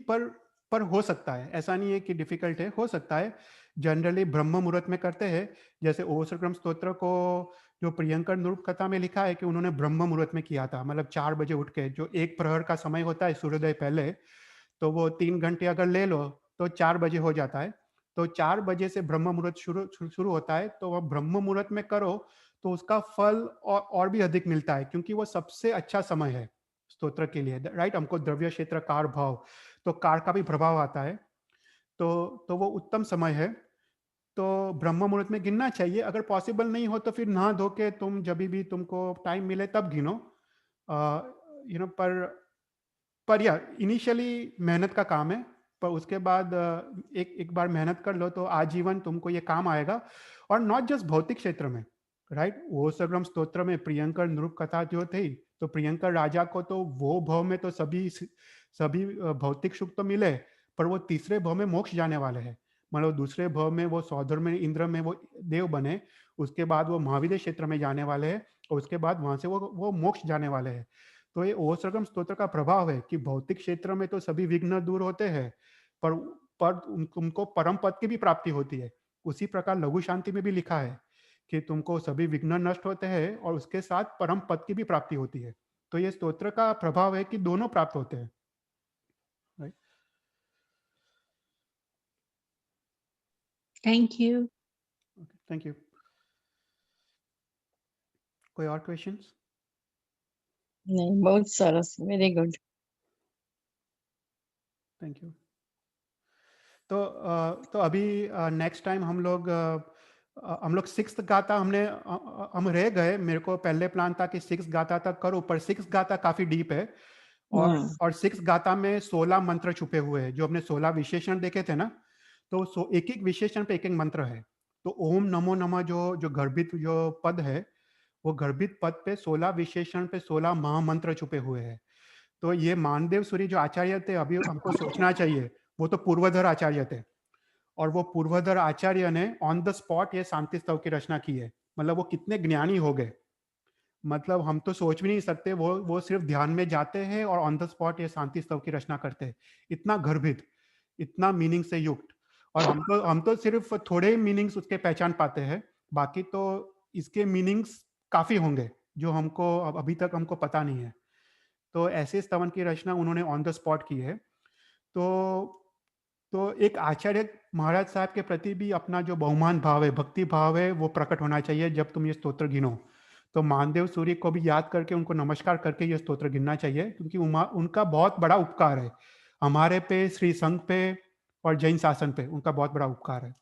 पर हो सकता है। ऐसा नहीं है कि डिफिकल्ट है, हो सकता है। जनरली ब्रह्म मुहूर्त में करते हैं। जैसे ओसक्रम स्तोत्र को जो प्रियंकर निरूप कथा में लिखा है कि उन्होंने ब्रह्म मुहूर्त में किया था, मतलब 4 बजे उठ के, जो एक प्रहर का समय होता है सूर्योदय पहले, तो वो 3 घंटे अगर ले लो तो 4 बजे हो जाता है। तो 4 बजे से ब्रह्म मुहूर्त शुरू होता है। तो वह ब्रह्म मुहूर्त में करो तो उसका फल और भी अधिक मिलता है, क्योंकि वो सबसे अच्छा समय है स्तोत्र के लिए, राइट। हमको द्रव्य क्षेत्र कार भाव, तो कार का भी प्रभाव आता है। तो वो उत्तम समय है। तो ब्रह्म मुहूर्त में गिनना चाहिए। अगर पॉसिबल नहीं हो तो फिर नहा धो के तुम जब भी तुमको टाइम मिले तब गिनो। पर या इनिशियली मेहनत का काम है, पर उसके बाद एक एक बार मेहनत कर लो तो आजीवन तुमको ये काम आएगा। और नॉट जस्ट भौतिक क्षेत्र में, राइट। वो सग्रम स्तोत्र में प्रियंकर निरूप कथा जो थी, तो प्रियंकर राजा को तो वो भव में तो सभी भौतिक सुख तो मिले, पर वो तीसरे भव में मोक्ष जाने वाले हैं। मतलब दूसरे भव में वो सौधर में इंद्र में वो देव बने, उसके बाद वो महाविद्य क्षेत्र में जाने वाले हैं, और उसके बाद वहां से वो मोक्ष जाने वाले हैं। तो ये ओसर्गम स्तोत्र का प्रभाव है कि भौतिक क्षेत्र में तो सभी विघ्न दूर होते हैं, पर तुमको परम पद की भी प्राप्ति होती है। उसी प्रकार लघु शांति में भी लिखा है कि तुमको सभी विघ्न नष्ट होते हैं और उसके साथ परम पद की भी प्राप्ति होती है। तो ये स्तोत्र का प्रभाव है कि दोनों प्राप्त होते हैं, right. Thank you. Thank you. कोई और क्वेश्चंस? नहीं, बहुत सरस, वेरी गुड। Thank you. तो अभी नेक्स्ट टाइम हम लोग सिक्स्थ गाथा हम रह गए। मेरे को पहले प्लान था कि सिक्स गाथा तक करूं, पर सिक्स गाथा काफी डीप है। और सिक्स गाथा में 16 मंत्र छुपे हुए हैं। जो हमने 16 विशेषण देखे थे ना, तो एक एक विशेषण पे एक एक मंत्र है। तो ओम नमो नमः जो गर्भित जो पद है, वो गर्भित पद पे 16 विशेषण पे 16 महामंत्र छुपे हुए हैं। तो ये मानदेव सूरी जो आचार्य थे, अभी हमको सोचना चाहिए, वो तो पूर्वधर आचार्य थे। और वो पूर्वधर आचार्य ने ऑन द स्पॉट ये शांति स्तव की रचना की है। मतलब वो कितने ज्ञानी हो गए, मतलब हम तो सोच भी नहीं सकते। वो सिर्फ ध्यान में जाते हैं और ऑन द स्पॉट ये शांति स्तव की रचना करते हैं। इतना गर्भित, इतना मीनिंग से युक्त। और हम तो सिर्फ थोड़े मीनिंग्स उसके पहचान पाते हैं, बाकी तो इसके मीनिंग्स काफी होंगे जो हमको अभी तक हमको पता नहीं है। तो ऐसे स्तवन की रचना उन्होंने ऑन द स्पॉट की है। तो एक आचार्य महाराज साहब के प्रति भी अपना जो बहुमान भाव है, भक्ति भाव है, वो प्रकट होना चाहिए जब तुम ये स्तोत्र गिनो। तो मानदेव सूर्य को भी याद करके उनको नमस्कार करके ये स्तोत्र गिनना चाहिए, क्योंकि उनका बहुत बड़ा उपकार है हमारे पे, श्री संघ पे और जैन शासन पे। उनका बहुत बड़ा उपकार है।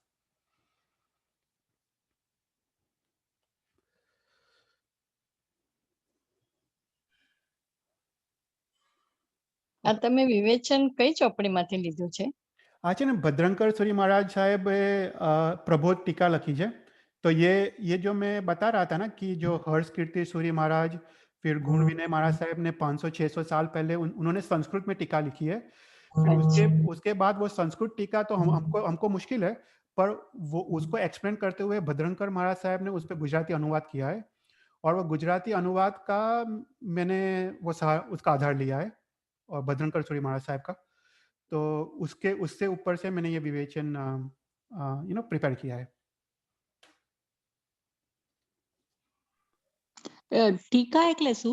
આ તમે વિવેચન કઈ ચોપડીમાંથી લીધું છે? આ છે ને ભદ્રંકર सूरी महाराज साहेब प्रबोध टीका लिखी है। तो ये जो मैं बता रहा था ना कि जो हर्ष कीर्ति सूरी महाराज, फिर गुण विनय महाराज साहेब ने 500-600 साल पहले उन्होंने संस्कृत में टीका लिखी है। फिर उसके बाद वो संस्कृत टीका तो हमको मुश्किल है, पर वो उसको एक्सप्लेन करते हुए भद्रंकर महाराज साहब ने उस पर गुजराती अनुवाद किया है, और वो गुजराती अनुवाद का मैंने उसका आधार लिया है, और भद्रंकर सूरी महाराज साहब का। तो उससे ऊपर से मैंने ये विवेचन प्रिपेयर किया है। ટીકા એટલે શું?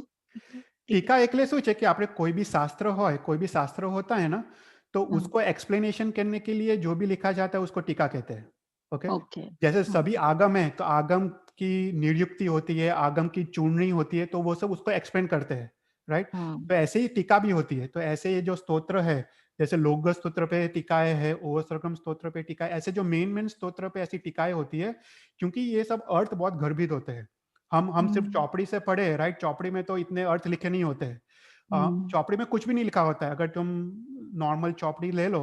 ટીકા એટલે શું છે कि આપણે कोई भी शास्त्र होता है ना, तो उसको एक्सप्लेनेशन करने के लिए जो भी लिखा जाता है उसको टीका कहते हैं। ओके, जैसे सभी आगम है तो आगम की निरुक्ति होती है, आगम की चूर्णी होती है, तो वो सब उसको एक्सप्लेन करते हैं, राइट। तो ऐसे ही टीका भी होती है। तो ऐसे ये जो स्तोत्र है, जैसे लोक स्तोत्र पे टीकाएं है, ओवसर्गम स्तोत्र पे टीका, ऐसे जो मेन स्तोत्र पे ऐसी टीकाएं होती है, क्योंकि ये सब अर्थ बहुत गर्भित होते हैं। हम सिर्फ चौपड़ी से पढ़े, राइट, चौपड़ी में तो इतने अर्थ लिखे नहीं होते हैं। चौपड़ी में कुछ भी नहीं लिखा होता है। अगर तुम नॉर्मल चौपड़ी ले लो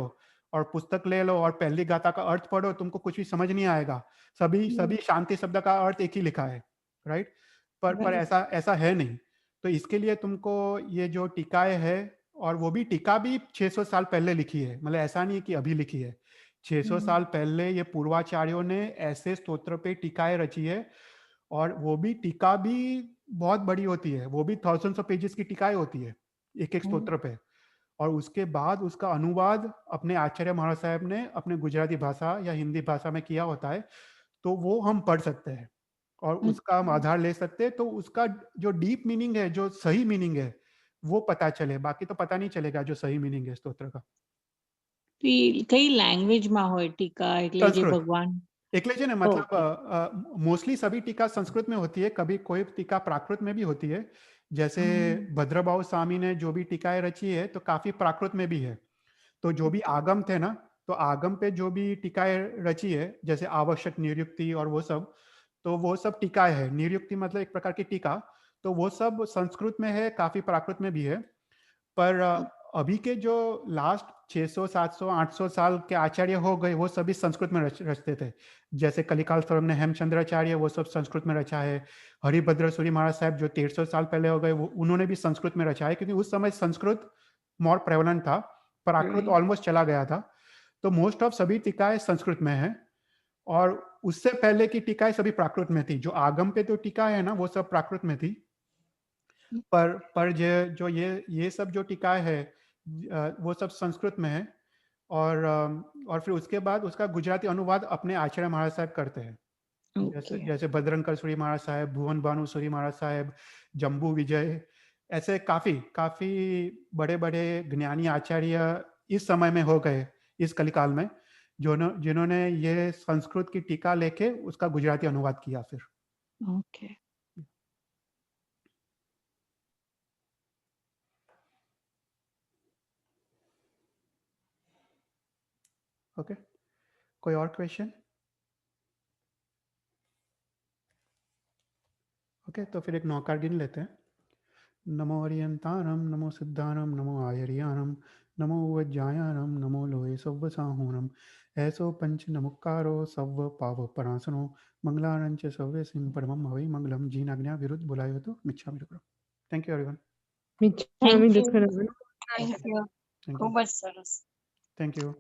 और पुस्तक ले लो और पहली गाथा का अर्थ पढ़ो, तुमको कुछ भी समझ नहीं आएगा। सभी शांति शब्द का अर्थ एक ही लिखा है, राइट। पर ऐसा है नहीं। तो इसके लिए तुमको ये जो टीकाएं है, और वो भी टीका भी 600 साल पहले लिखी है, मतलब ऐसा नहीं है कि अभी लिखी है। 600 साल पहले ये पूर्वाचार्यों ने ऐसे स्तोत्र पे टीकाएं रची है, और वो भी टीका भी बहुत बड़ी होती है, वो भी थाउजेंड्स ऑफ पेजेस की टीकाएं होती है एक स्तोत्र पे। और उसके बाद उसका अनुवाद अपने आचार्य महाराज साहब ने अपने गुजराती भाषा या हिंदी भाषा में किया होता है, तो वो हम पढ़ सकते हैं और उसका हम आधार ले सकते हैं। तो उसका जो डीप मीनिंग है, जो सही मीनिंग है, वो पता चले, बाकी तो पता नहीं चलेगा जो सही मीनिंग है स्तोत्र का। કઈ લેંગ્વેજમાં હોય ટીકા? એટલે જે ભગવાન એટલે છે ને, मतलब मोस्टली सभी टीका संस्कृत में होती है, कभी कोई टीका प्राकृत में भी होती है। जैसे भद्रबाहु स्वामी ने जो भी टीकाएं रची है तो काफी प्राकृत में भी है। तो जो भी आगम थे ना, तो आगम पे जो भी टीकाएं रची है, जैसे आवश्यक निरुक्ति और वो सब टीकाएं है। निरुक्ति मतलब एक प्रकार की टीका, तो वो सब संस्कृत में है, काफी प्राकृत में भी है। पर अभी के जो लास्ट 600, 700, 800 साल के आचार्य हो गए, वो सभी संस्कृत में रचते थे। जैसे कलिकाल स्वरम ने हेमचंद्राचार्य, वो सब संस्कृत में रचा है। हरिभद्र सूरी महाराज साहब जो 150 साल पहले हो गए, उन्होंने भी संस्कृत में रचा है, क्योंकि उस समय संस्कृत मोर प्रेवलेंट था, प्राकृत ऑलमोस्ट चला गया था। तो मोस्ट ऑफ सभी टीकाएं संस्कृत में है, और उससे पहले की टीकाएं सभी प्राकृत में थी। जो आगम पे तो टीका है ना, वो सब प्राकृत में थी। पर जो ये सब जो टीकाएं है, वो सब संस्कृत में है। और फिर उसके बाद उसका गुजराती अनुवाद अपने आचार्य महाराज साहब करते हैं। जैसे भद्रंकर सूरी महाराज साहब, भुवन भानु सूरी महाराज साहब, जम्बू विजय, ऐसे काफी बड़े बड़े ज्ञानी आचार्य इस समय में हो गए, इस कलिकाल में, जिन्होंने ये संस्कृत की टीका लेके उसका गुजराती अनुवाद किया फिर। ओके, कोई और क्वेश्चन? ओके, तो फिर एक नौकार गिन लेते हैं। नमो अरियंतारम, नमो सिद्धारम, नमो आयरियानम, नमो वज्जायानम, नमो लोहे सव्व साहूनम, ऐसो पंच नमुक्कारो सव्व पाव परासनो, मंगलारंच सव्य सिंह परमम हवै मंगलम। जीन आज्ञा विरुद्ध बुलायो तो मिच्छामि दुक्कडम। Thank you everyone. मिच्छामि दुक्कडम। Thank you. ખૂબ જ સરસ. Thank you.